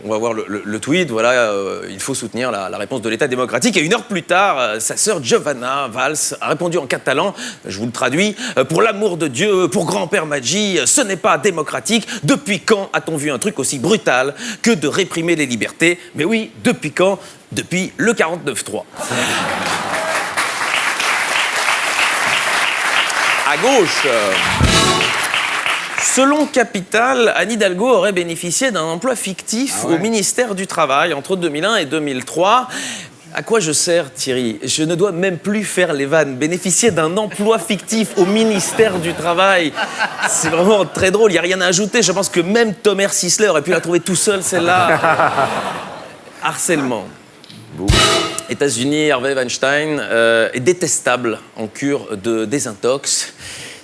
On va voir le tweet, voilà, il faut soutenir la réponse de l'État démocratique. Et 1 heure plus tard, sa sœur Giovanna Valls a répondu en catalan, je vous le traduis, pour l'amour de Dieu, pour grand-père Maggi, ce n'est pas démocratique. Depuis quand a-t-on vu un truc aussi brutal que de réprimer les libertés? Mais oui, depuis quand? Depuis le 49-3. À gauche. Selon Capital, Anne Hidalgo aurait bénéficié d'un emploi fictif au ministère du Travail entre 2001 et 2003. À quoi je sers, Thierry? Je ne dois même plus faire les vannes. Bénéficier d'un emploi fictif au ministère du Travail, c'est vraiment très drôle. Il n'y a rien à ajouter. Je pense que même Thomas Sisley aurait pu la trouver tout seul, celle-là. Harcèlement. États-Unis, Harvey Weinstein est détestable en cure de désintox.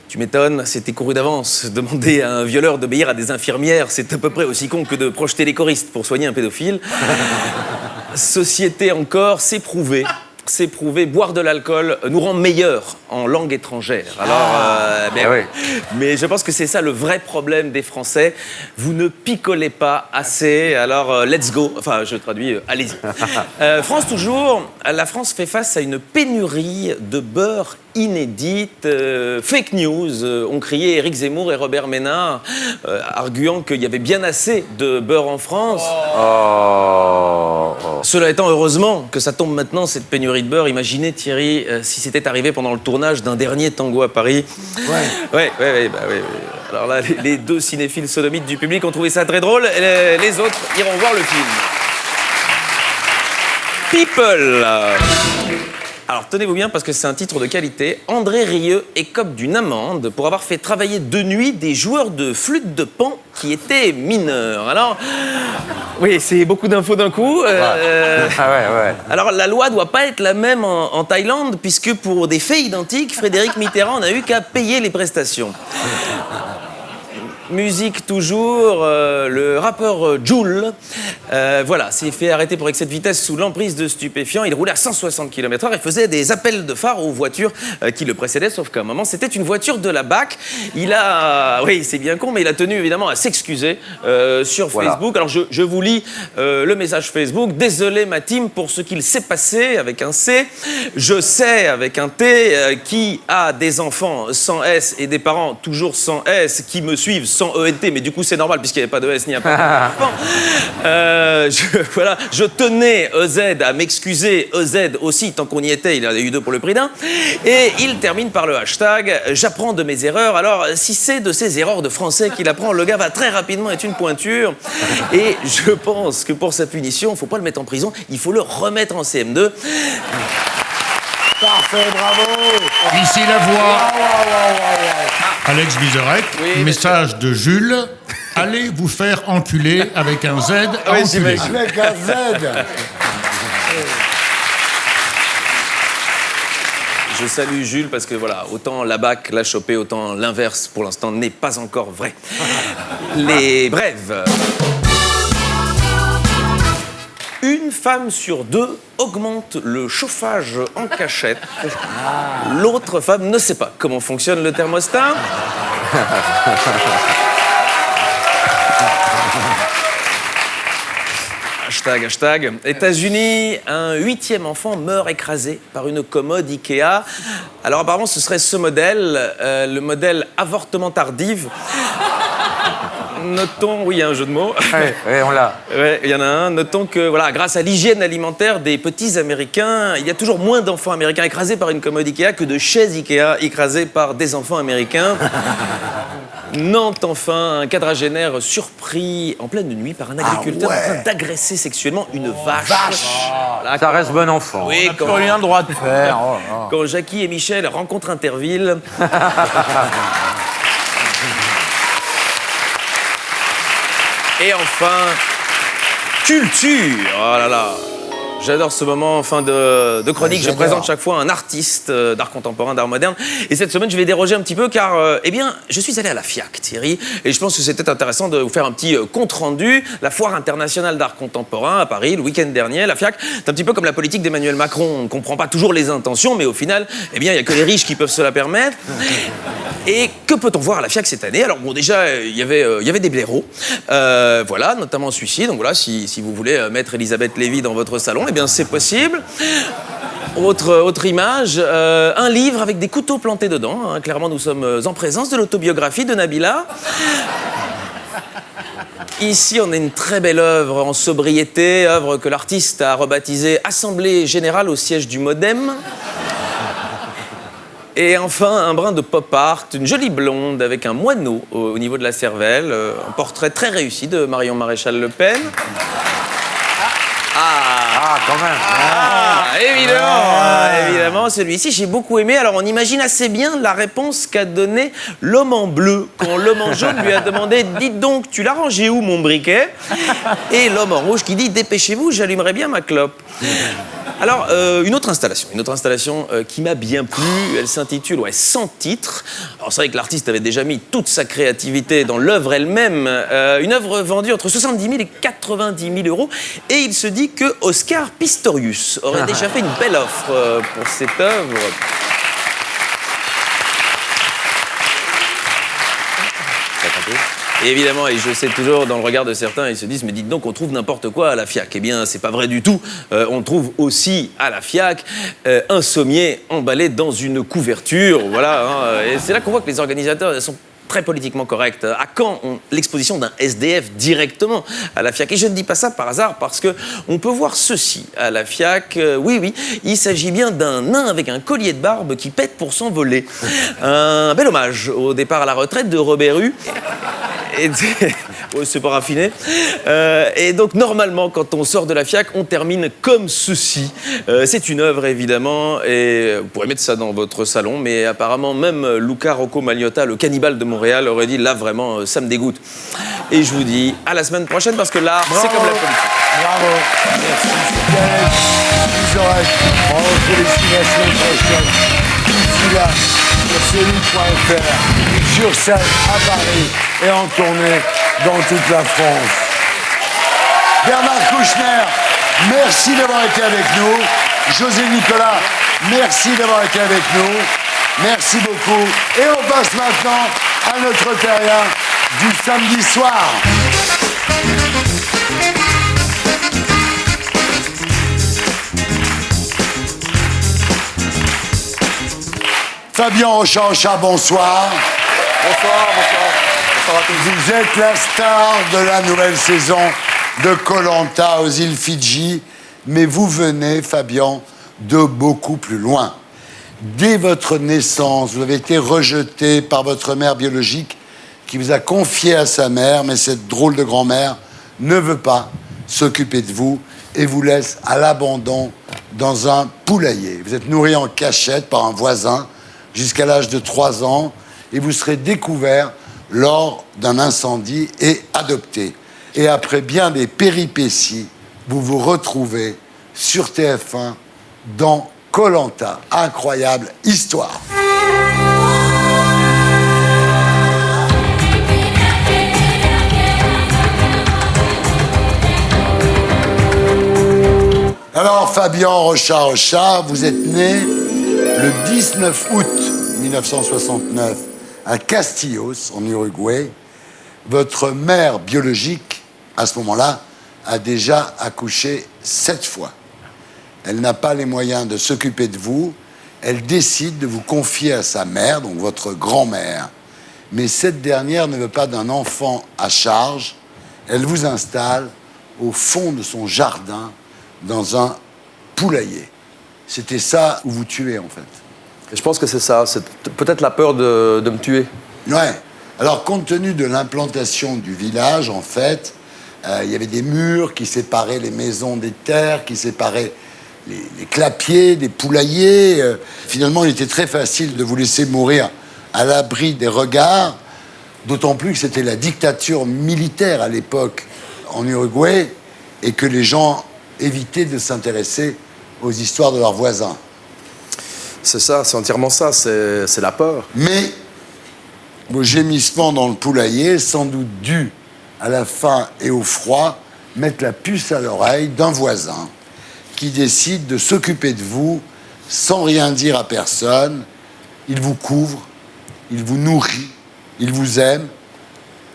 Tu m'étonnes, c'était couru d'avance. Demander à un violeur d'obéir à des infirmières, c'est à peu près aussi con que de projeter les choristes pour soigner un pédophile. Société encore, c'est prouvé. C'est prouvé, boire de l'alcool nous rend meilleurs en langue étrangère. Alors, mais je pense que c'est ça le vrai problème des Français. Vous ne picolez pas assez, alors let's go. Enfin, je traduis, allez-y. France toujours, la France fait face à une pénurie de beurre inédite. Fake news, ont crié Éric Zemmour et Robert Ménard, arguant qu'il y avait bien assez de beurre en France. Cela étant, heureusement que ça tombe maintenant, cette pénurie de beurre. Imaginez, Thierry, si c'était arrivé pendant le tournage d'un dernier Tango à Paris. Ouais. Alors là, les deux cinéphiles sodomites du public ont trouvé ça très drôle. Et les autres iront voir le film. People. Alors, tenez-vous bien, parce que c'est un titre de qualité. André Rieu écope d'une amende pour avoir fait travailler de nuit des joueurs de flûte de Pan qui étaient mineurs. Alors, oui, c'est beaucoup d'infos d'un coup. Alors, la loi doit pas être la même en Thaïlande, puisque pour des faits identiques, Frédéric Mitterrand n'a eu qu'à payer les prestations. Musique toujours, le rappeur Jul, s'est fait arrêter pour excès de vitesse sous l'emprise de stupéfiants. Il roulait à 160 km/h et faisait des appels de phare aux voitures qui le précédaient, sauf qu'à un moment, c'était une voiture de la BAC. C'est bien con, mais il a tenu évidemment à s'excuser sur Facebook. Alors je vous lis le message Facebook. Désolé ma team pour ce qu'il s'est passé avec un C. Je sais avec un T qui a des enfants sans S et des parents toujours sans S qui me suivent sans ENT, mais du coup c'est normal puisqu'il n'y avait pas de S ni un enfant. Je tenais EZ à m'excuser, EZ aussi, tant qu'on y était, il en a eu deux pour le prix d'un. Et il termine par le hashtag « J'apprends de mes erreurs ». Alors, si c'est de ces erreurs de français qu'il apprend, le gars va très rapidement être une pointure. Et je pense que pour sa punition, il ne faut pas le mettre en prison, il faut le remettre en CM2. Parfait, bravo. Ici la voix. Alex Vizorek, message de Jules. Allez vous faire enculer avec un Z. Enculé. Avec un Z. Je salue Jules parce que autant la BAC l'a chopé, autant l'inverse pour l'instant n'est pas encore vrai. Les brèves. Une femme sur deux augmente le chauffage en cachette. L'autre femme ne sait pas comment fonctionne le thermostat. Hashtag. États-Unis, un 8e enfant meurt écrasé par une commode Ikea. Alors apparemment ce serait ce modèle, le modèle avortement tardive. Notons, il y a un jeu de mots. Oui, on l'a. Il y en a un. Notons que, grâce à l'hygiène alimentaire des petits Américains, il y a toujours moins d'enfants américains écrasés par une commode Ikea que de chaises Ikea écrasées par des enfants américains. Nantes, enfin, un quadragénaire surpris en pleine nuit par un agriculteur en train d'agresser sexuellement une vache. Ça reste bon enfant. Oui, on n'a plus rien le droit de faire. Quand Jackie et Michel rencontrent Interville. Et enfin, culture. Oh là là. J'adore ce moment en fin de chronique. Je présente chaque fois un artiste d'art contemporain, d'art moderne. Et cette semaine, je vais déroger un petit peu car, je suis allé à la FIAC, Thierry. Et je pense que c'était intéressant de vous faire un petit compte-rendu. La Foire internationale d'art contemporain à Paris, le week-end dernier. La FIAC, c'est un petit peu comme la politique d'Emmanuel Macron. On ne comprend pas toujours les intentions, mais au final, il n'y a que les riches qui peuvent se la permettre. Et que peut-on voir à la FIAC cette année? Alors bon, déjà, il y avait des blaireaux, notamment celui-ci. Donc si vous voulez mettre Elisabeth Lévy dans votre salon, eh bien c'est possible. Autre image, un livre avec des couteaux plantés dedans. Hein. Clairement, nous sommes en présence de l'autobiographie de Nabila. Ici, on a une très belle œuvre en sobriété, œuvre que l'artiste a rebaptisée Assemblée Générale au siège du Modem. Et enfin, un brin de pop art, une jolie blonde avec un moineau au niveau de la cervelle, un portrait très réussi de Marion Maréchal Le Pen. Quand même. Évidemment, celui-ci, j'ai beaucoup aimé. Alors, on imagine assez bien la réponse qu'a donnée l'homme en bleu quand l'homme en jaune lui a demandé « Dites donc, tu l'as rangé où, mon briquet ?» Et l'homme en rouge qui dit « Dépêchez-vous, j'allumerai bien ma clope. » Alors, une autre installation qui m'a bien plu, elle s'intitule Sans titre. Alors, c'est vrai que l'artiste avait déjà mis toute sa créativité dans l'œuvre elle-même, une œuvre vendue entre 70 000 et 90 000 euros, et il se dit que Oscar Pistorius aurait déjà fait une belle offre pour cette œuvre. Et évidemment, et je sais toujours, dans le regard de certains, ils se disent « Mais dites donc, on trouve n'importe quoi à la FIAC ». Eh bien, c'est pas vrai du tout. On trouve aussi à la FIAC un sommier emballé dans une couverture. Voilà. Et c'est là qu'on voit que les organisateurs sont très politiquement corrects. À quand l'exposition d'un SDF directement à la FIAC? Et je ne dis pas ça par hasard, parce qu'on peut voir ceci à la FIAC. Oui, il s'agit bien d'un nain avec un collier de barbe qui pète pour s'envoler. Un bel hommage au départ à la retraite de Robert Hue. C'est pas raffiné. Et donc, normalement, quand on sort de la FIAC, on termine comme ceci. C'est une œuvre, évidemment, et vous pourrez mettre ça dans votre salon, mais apparemment, même Luca Rocco Magnotta, le cannibale de Montréal, aurait dit, là, vraiment, ça me dégoûte. Et je vous dis à la semaine prochaine, parce que l'art, c'est comme la politique. Bravo. Merci. Bravo pour l'estimation prochaine. Ici, là, sur CNU.fr, sur scène à Paris et en tournée dans toute la France. Bernard Kouchner, merci d'avoir été avec nous. José Nicolas, merci d'avoir été avec nous. Merci beaucoup. Et on passe maintenant à notre terrien du samedi soir. Fabien Rocha, bonsoir. Bonsoir à tous. Vous êtes la star de la nouvelle saison de Koh-Lanta aux îles Fidji, mais vous venez, Fabien, de beaucoup plus loin. Dès votre naissance, vous avez été rejeté par votre mère biologique qui vous a confié à sa mère, mais cette drôle de grand-mère ne veut pas s'occuper de vous et vous laisse à l'abandon dans un poulailler. Vous êtes nourri en cachette par un voisin jusqu'à l'âge de 3 ans et vous serez découvert lors d'un incendie et adopté. Et après bien des péripéties, vous vous retrouvez sur TF1 dans Koh-Lanta. Incroyable histoire. Alors, Fabien Rocha, vous êtes né le 19 août 1969 à Castillos, en Uruguay. Votre mère biologique, à ce moment-là, a déjà accouché 7 fois. Elle n'a pas les moyens de s'occuper de vous. Elle décide de vous confier à sa mère, donc votre grand-mère. Mais cette dernière ne veut pas d'un enfant à charge. Elle vous installe au fond de son jardin, dans un poulailler. C'était ça où vous tuez, en fait. Et je pense que c'est ça. C'est peut-être la peur de me tuer. Ouais. Alors, compte tenu de l'implantation du village, en fait, il y avait des murs qui séparaient les maisons des terres, qui séparaient les clapiers, des poulaillers. Finalement, il était très facile de vous laisser mourir à l'abri des regards, d'autant plus que c'était la dictature militaire à l'époque en Uruguay et que les gens évitaient de s'intéresser aux histoires de leurs voisins. C'est ça, c'est entièrement ça, c'est la peur. Mais vos gémissements dans le poulailler, sans doute dus à la faim et au froid, mettent la puce à l'oreille d'un voisin qui décide de s'occuper de vous sans rien dire à personne. Il vous couvre, il vous nourrit, il vous aime.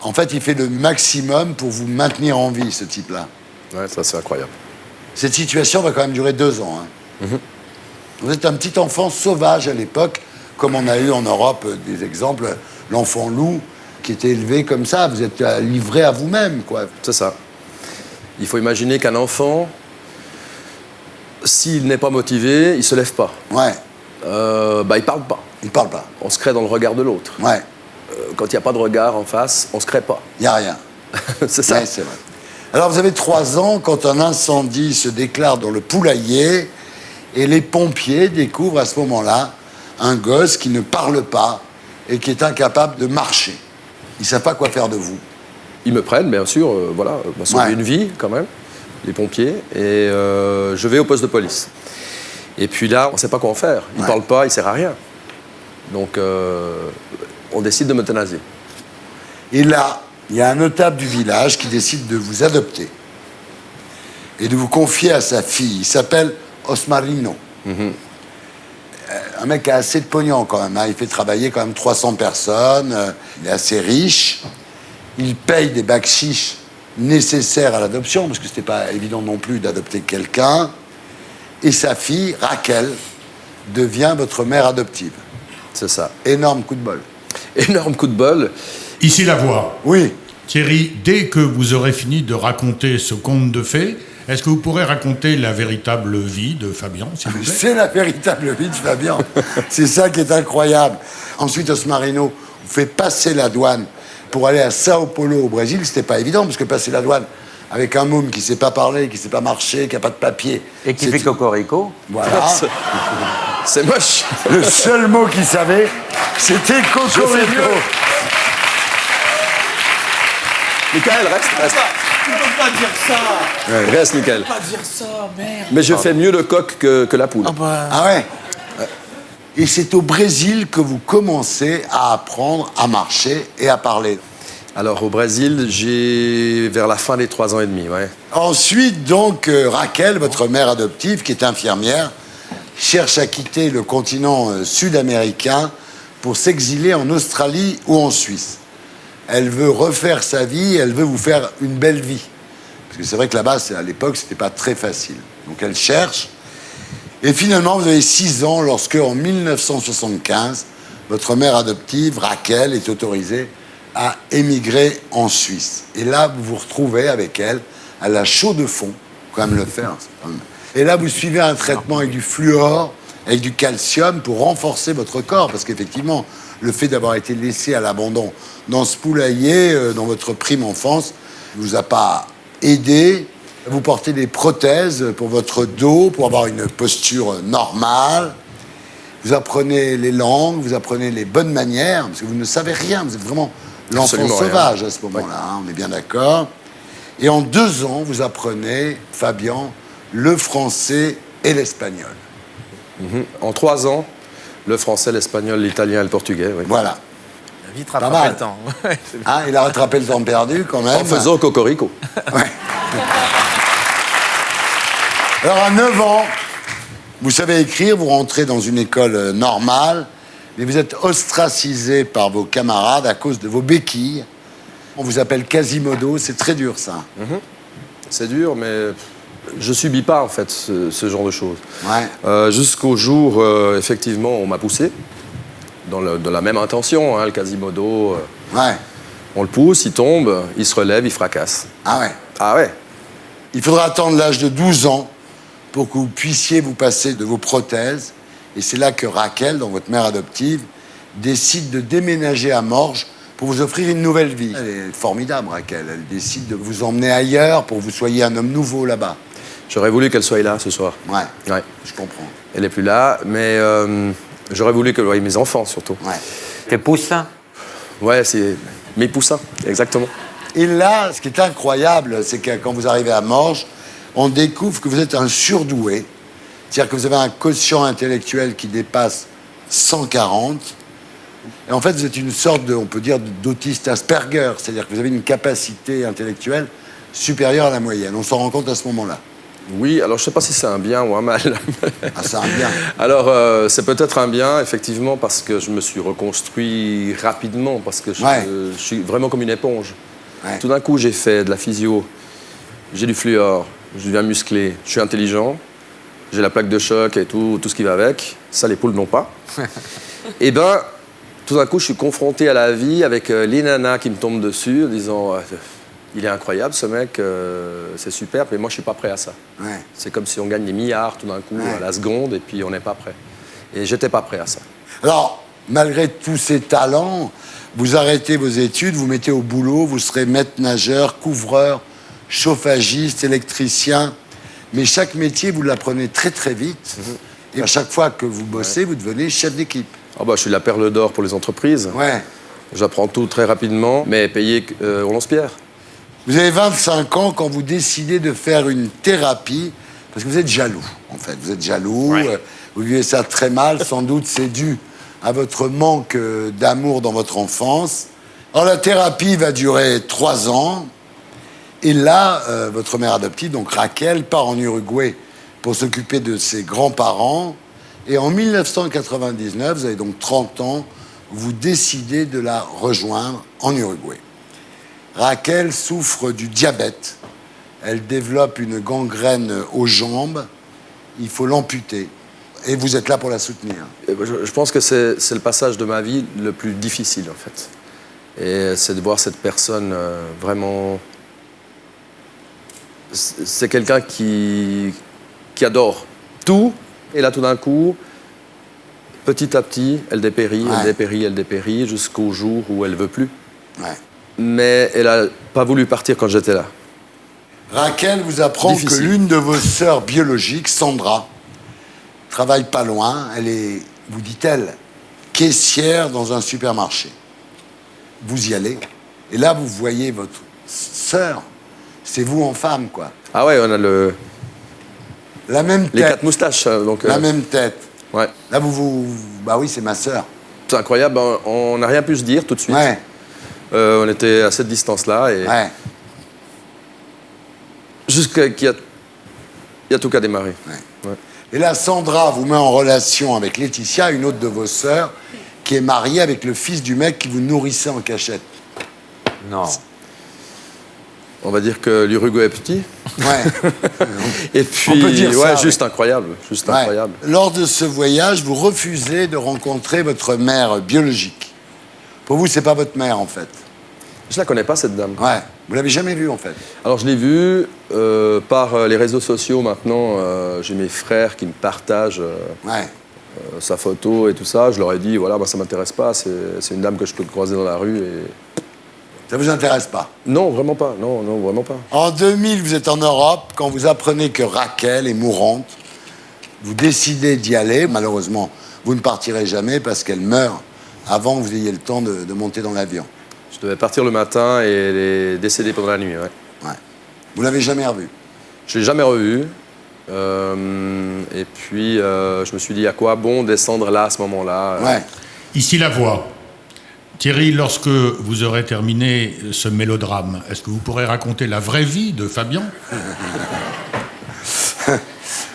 En fait, il fait le maximum pour vous maintenir en vie, ce type-là. Ouais, ça c'est incroyable. Cette situation va quand même durer 2 ans. Hein. Mm-hmm. Vous êtes un petit enfant sauvage à l'époque, comme on a eu en Europe des exemples, l'enfant loup qui était élevé comme ça. Vous êtes livré à vous-même, quoi. C'est ça. Il faut imaginer qu'un enfant, s'il n'est pas motivé, il se lève pas. Ouais. Il parle pas. Il ne parle pas. On se crée dans le regard de l'autre. Ouais. Quand il n'y a pas de regard en face, on ne se crée pas. Il n'y a rien. C'est ça. Ouais, c'est vrai. Alors, vous avez 3 ans quand un incendie se déclare dans le poulailler et les pompiers découvrent à ce moment-là un gosse qui ne parle pas et qui est incapable de marcher. Ils ne savent pas quoi faire de vous. Ils me prennent, bien sûr, voilà, on va sauver une vie quand même, les pompiers, et je vais au poste de police. Et puis là, on ne sait pas quoi en faire. Il ne parle pas, il ne sert à rien. Donc, on décide de m'euthanasier. Et là, il y a un notable du village qui décide de vous adopter et de vous confier à sa fille. Il s'appelle Osmarino. Un mec qui a assez de pognon quand même. Hein. Il fait travailler quand même 300 personnes. Il est assez riche. Il paye des bakchiches nécessaires à l'adoption, parce que c'était pas évident non plus d'adopter quelqu'un. Et sa fille, Raquel, devient votre mère adoptive. C'est ça. Énorme coup de bol. Énorme coup de bol. Ici la voix. Oui. Thierry, dès que vous aurez fini de raconter ce conte de fées, est-ce que vous pourrez raconter la véritable vie de Fabian, s'il vous plaît? C'est la véritable vie de Fabian. C'est ça qui est incroyable. Ensuite, Osmarino vous fait passer la douane pour aller à Sao Paulo, au Brésil. C'était pas évident, parce que passer la douane avec un môme qui sait pas parler, qui sait pas marcher, qui a pas de papier... Et qui fait cocorico. Voilà. C'est moche. Le seul mot qu'il savait, c'était cocorico. Michael, reste. Tu peux pas dire ça. Ouais, reste, Michael. Tu peux pas dire ça, merde. Mais je fais mieux le coq que la poule. Ah ouais. Et c'est au Brésil que vous commencez à apprendre à marcher et à parler. Alors, au Brésil, j'ai vers la fin des 3 ans et demi, ouais. Ensuite, donc, Raquel, votre mère adoptive, qui est infirmière, cherche à quitter le continent sud-américain pour s'exiler en Australie ou en Suisse. Elle veut refaire sa vie, elle veut vous faire une belle vie. Parce que c'est vrai que là-bas, à l'époque, c'était pas très facile. Donc elle cherche. Et finalement, vous avez 6 ans lorsque, en 1975, votre mère adoptive, Raquel, est autorisée à émigrer en Suisse. Et là, vous vous retrouvez avec elle à la chaux de fond. Faut quand même le faire. Et là, vous suivez un traitement avec du fluor, avec du calcium pour renforcer votre corps. Parce qu'effectivement, le fait d'avoir été laissé à l'abandon dans ce poulailler, dans votre prime enfance, ne vous a pas aidé. Vous portez des prothèses pour votre dos, pour avoir une posture normale. Vous apprenez les langues, vous apprenez les bonnes manières, parce que vous ne savez rien. Vous êtes vraiment l'enfant sauvage à ce moment-là, hein, on est bien d'accord. Et en 2 ans, vous apprenez, Fabian, le français et l'espagnol. En 3 ans, le français, l'espagnol, l'italien et le portugais. Oui. Voilà. Il a vite rattrapé le temps. Hein, il a rattrapé le temps perdu quand même. En faisant cocorico. Ouais. Alors à 9 ans, vous savez écrire, vous rentrez dans une école normale, mais vous êtes ostracisé par vos camarades à cause de vos béquilles. On vous appelle Quasimodo, c'est très dur ça. C'est dur, mais je subis pas en fait ce genre de choses. Ouais. Jusqu'au jour, effectivement, on m'a poussé, dans la même intention, hein, le Quasimodo. Ouais. On le pousse, il tombe, il se relève, il fracasse. Ah ouais. Ah ouais. Il faudra attendre l'âge de 12 ans pour que vous puissiez vous passer de vos prothèses. Et c'est là que Raquel, donc votre mère adoptive, décide de déménager à Morges pour vous offrir une nouvelle vie. Elle est formidable, Raquel. Elle décide de vous emmener ailleurs pour que vous soyez un homme nouveau là-bas. J'aurais voulu qu'elle soit là ce soir. Ouais, ouais. Je comprends. Elle n'est plus là, mais j'aurais voulu qu'elle voie mes enfants surtout. Ouais. Tes poussins? Ouais, c'est mes poussins, exactement. Et là, ce qui est incroyable, c'est que quand vous arrivez à Morges, on découvre que vous êtes un surdoué. C'est-à-dire que vous avez un quotient intellectuel qui dépasse 140. Et en fait, vous êtes une sorte de, on peut dire, d'autiste Asperger. C'est-à-dire que vous avez une capacité intellectuelle supérieure à la moyenne. On s'en rend compte à ce moment-là. Oui, alors je ne sais pas si c'est un bien ou un mal. Ah, c'est un bien. Alors, c'est peut-être un bien, effectivement, parce que je me suis reconstruit rapidement, parce que je suis vraiment comme une éponge. Ouais. Tout d'un coup, j'ai fait de la physio, j'ai du fluor, je deviens musclé, je suis intelligent, j'ai la plaque de choc et tout ce qui va avec. Ça, les poules n'ont pas. Et ben, tout d'un coup, je suis confronté à la vie avec les nanas qui me tombent dessus, en disant il est incroyable ce mec, c'est super, mais moi je suis pas prêt à ça. Ouais. C'est comme si on gagne des milliards tout d'un coup à la seconde et puis on n'est pas prêt. Et j'étais pas prêt à ça. Alors, malgré tous ces talents, vous arrêtez vos études, vous mettez au boulot, vous serez maître nageur, couvreur, chauffagiste, électricien. Mais chaque métier, vous l'apprenez très très vite. Et à chaque fois que vous bossez, vous devenez chef d'équipe. Ah bah, je suis la perle d'or pour les entreprises. Ouais. J'apprends tout très rapidement, mais payé au lance-pierre. Vous avez 25 ans quand vous décidez de faire une thérapie, parce que vous êtes jaloux, en fait. Vous êtes jaloux, vous vivez ça très mal, sans doute c'est dû à votre manque d'amour dans votre enfance. Alors la thérapie va durer 3 ans, et là, votre mère adoptive, donc Raquel, part en Uruguay pour s'occuper de ses grands-parents. Et en 1999, vous avez donc 30 ans, vous décidez de la rejoindre en Uruguay. Raquel souffre du diabète. Elle développe une gangrène aux jambes. Il faut l'amputer. Et vous êtes là pour la soutenir. Je pense que c'est le passage de ma vie le plus difficile, en fait. Et c'est de voir cette personne vraiment... C'est quelqu'un qui adore tout. Et là, tout d'un coup, petit à petit, elle dépérit, elle dépérit, jusqu'au jour où elle ne veut plus. Ouais. Mais elle n'a pas voulu partir quand j'étais là. Raquel vous apprend que l'une de vos sœurs biologiques, Sandra, travaille pas loin. Elle est, vous dit-elle, caissière dans un supermarché. Vous y allez. Et là, vous voyez votre sœur. C'est vous en femme, quoi. Ah ouais, on a la même tête. Les 4 moustaches. Donc, la même tête. Ouais. Là, bah oui, c'est ma sœur. C'est incroyable. On n'a rien pu se dire tout de suite. Ouais. On était à cette distance-là. Et... Ouais. Jusqu'à qu'il y a tout qu'à démarrer. Ouais. Et là, Sandra vous met en relation avec Laetitia, une autre de vos sœurs, qui est mariée avec le fils du mec qui vous nourrissait en cachette. Non. On va dire que l'Uruguay est petit. Ouais. Et puis, on peut dire ça, juste incroyable. Juste incroyable. Lors de ce voyage, vous refusez de rencontrer votre mère biologique. Pour vous, c'est pas votre mère, en fait. Je la connais pas, cette dame. Ouais. Vous l'avez jamais vue, en fait. Alors, je l'ai vue par les réseaux sociaux. Maintenant, j'ai mes frères qui me partagent sa photo et tout ça. Je leur ai dit, voilà, ça m'intéresse pas. C'est une dame que je peux croiser dans la rue et... Ça vous intéresse pas? Non, vraiment pas. Non, vraiment pas. En 2000, vous êtes en Europe. Quand vous apprenez que Raquel est mourante, vous décidez d'y aller. Malheureusement, vous ne partirez jamais parce qu'elle meurt avant que vous ayez le temps de monter dans l'avion. Je devais partir le matin et elle est décédée pendant la nuit, ouais. Vous l'avez jamais revue? Je l'ai jamais revue. Et puis, je me suis dit, à quoi bon descendre là, à ce moment-là Ouais. Ici la voix. Thierry, lorsque vous aurez terminé ce mélodrame, est-ce que vous pourrez raconter la vraie vie de Fabien?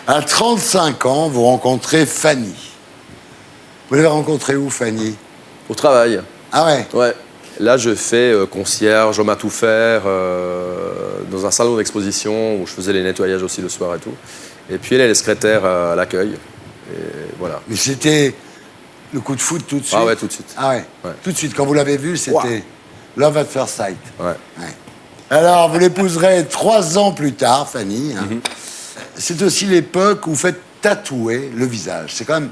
À 35 ans, vous rencontrez Fanny. Vous l'avez rencontrée où, Fanny? Au travail. Ah ouais? Ouais. Là, je fais concierge, homme à tout faire, dans un salon d'exposition où je faisais les nettoyages aussi le soir et tout. Et puis, elle est secrétaire à l'accueil. Et voilà. Mais c'était le coup de foot tout de suite? Ah ouais, tout de suite. Ah ouais? Tout de suite. Quand vous l'avez vue, c'était love at first sight. Ouais. Alors, vous l'épouserez 3 ans plus tard, Fanny. Hein. C'est aussi l'époque où vous faites tatouer le visage. C'est quand même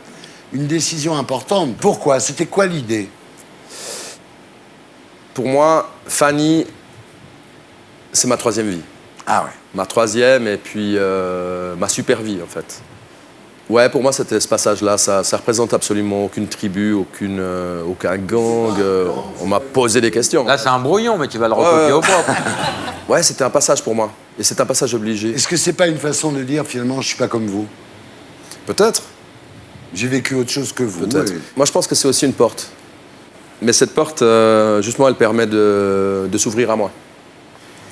une décision importante. Pourquoi? C'était quoi l'idée? Pour moi, Fanny, c'est ma 3e vie. Ah ouais. Ma 3e et puis ma super vie, en fait. Ouais, pour moi, c'était ce passage-là. Ça représente absolument aucune tribu, aucun gang. On m'a posé des questions. Là, c'est un brouillon, mais tu vas le recopier au propre. Ouais, c'était un passage pour moi. Et c'est un passage obligé. Est-ce que c'est pas une façon de dire, finalement, je suis pas comme vous? Peut-être. J'ai vécu autre chose que vous. Peut-être. Moi, je pense que c'est aussi une porte. Mais cette porte, justement, elle permet de s'ouvrir à moi.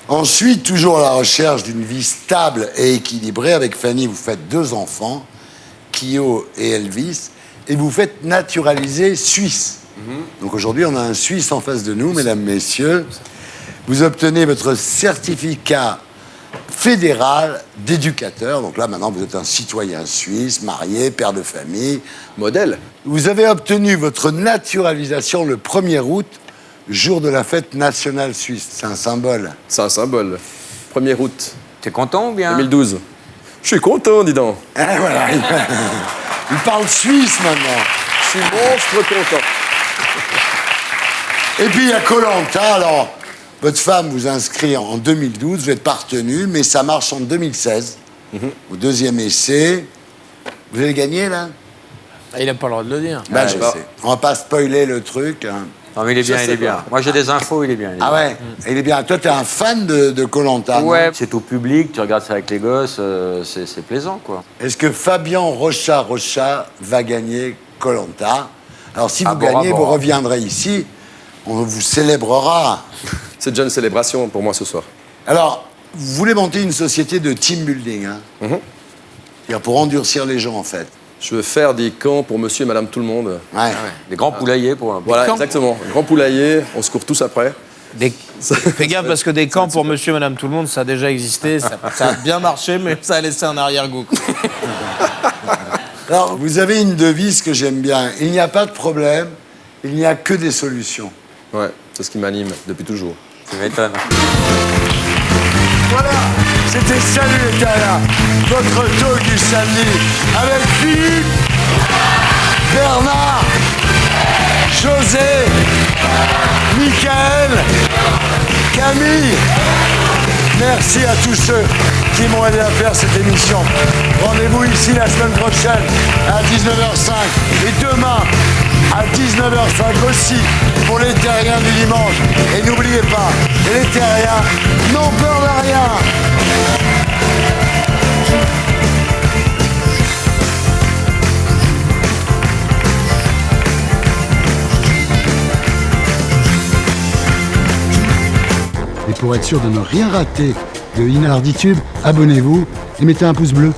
Ensuite, toujours à la recherche d'une vie stable et équilibrée, avec Fanny, vous faites 2 enfants, Kyo et Elvis, et vous faites naturaliser suisse. Donc aujourd'hui, on a un Suisse en face de nous, mesdames, messieurs. Vous obtenez votre certificat fédéral d'éducateur. Donc là, maintenant, vous êtes un citoyen suisse, marié, père de famille. Modèle. Vous avez obtenu votre naturalisation le 1er août, jour de la fête nationale suisse. C'est un symbole. C'est un symbole. 1er août. T'es content ou bien? 2012. Je suis content, dis donc. Ah, voilà. Il parle suisse maintenant. suis monstre content. Et puis il y a Koh-Lanta. Alors, votre femme vous inscrit en 2012, vous êtes pas retenu, mais ça marche en 2016. Au deuxième essai. Vous avez gagné, là? Il n'a pas le droit de le dire. Ben, je sais. On va pas spoiler le truc. Hein. Non, mais il est bien, il est bien. Moi, j'ai des infos, il est bien. Ah ouais? Il est bien. Toi, t'es un fan de Koh-Lanta. Ouais, c'est au public, tu regardes ça avec les gosses, c'est plaisant, quoi. Est-ce que Fabien Rocha va gagner Koh-Lanta? Alors, si vous gagnez, vous reviendrez ici. On vous célébrera. C'est déjà une célébration pour moi ce soir. Alors, vous voulez monter une société de team building, hein? C'est-à-dire pour endurcir les gens, en fait. Je veux faire des camps pour monsieur et madame tout le monde. Ouais. Des grands poulaillers pour... Voilà, exactement. Des grands poulaillers, on se court tous après. Fais gaffe parce que des camps pour monsieur et madame tout le monde, ça a déjà existé, ça a bien marché, mais ça a laissé un arrière-goût. Alors, vous avez une devise que j'aime bien. Il n'y a pas de problème, il n'y a que des solutions. Ouais, c'est ce qui m'anime depuis toujours. Tu m'étonnes. Voilà, c'était Salut les Terriens, votre talk du samedi avec Philippe, Bernard, José, Michael, Camille. Merci à tous ceux qui m'ont aidé à faire cette émission. Rendez-vous ici la semaine prochaine à 19h05 et demain à 19h05 aussi pour les Terriens du dimanche. Et n'oubliez pas, les Terriens n'ont peur de rien. Et pour être sûr de ne rien rater de Inarditube, abonnez-vous et mettez un pouce bleu.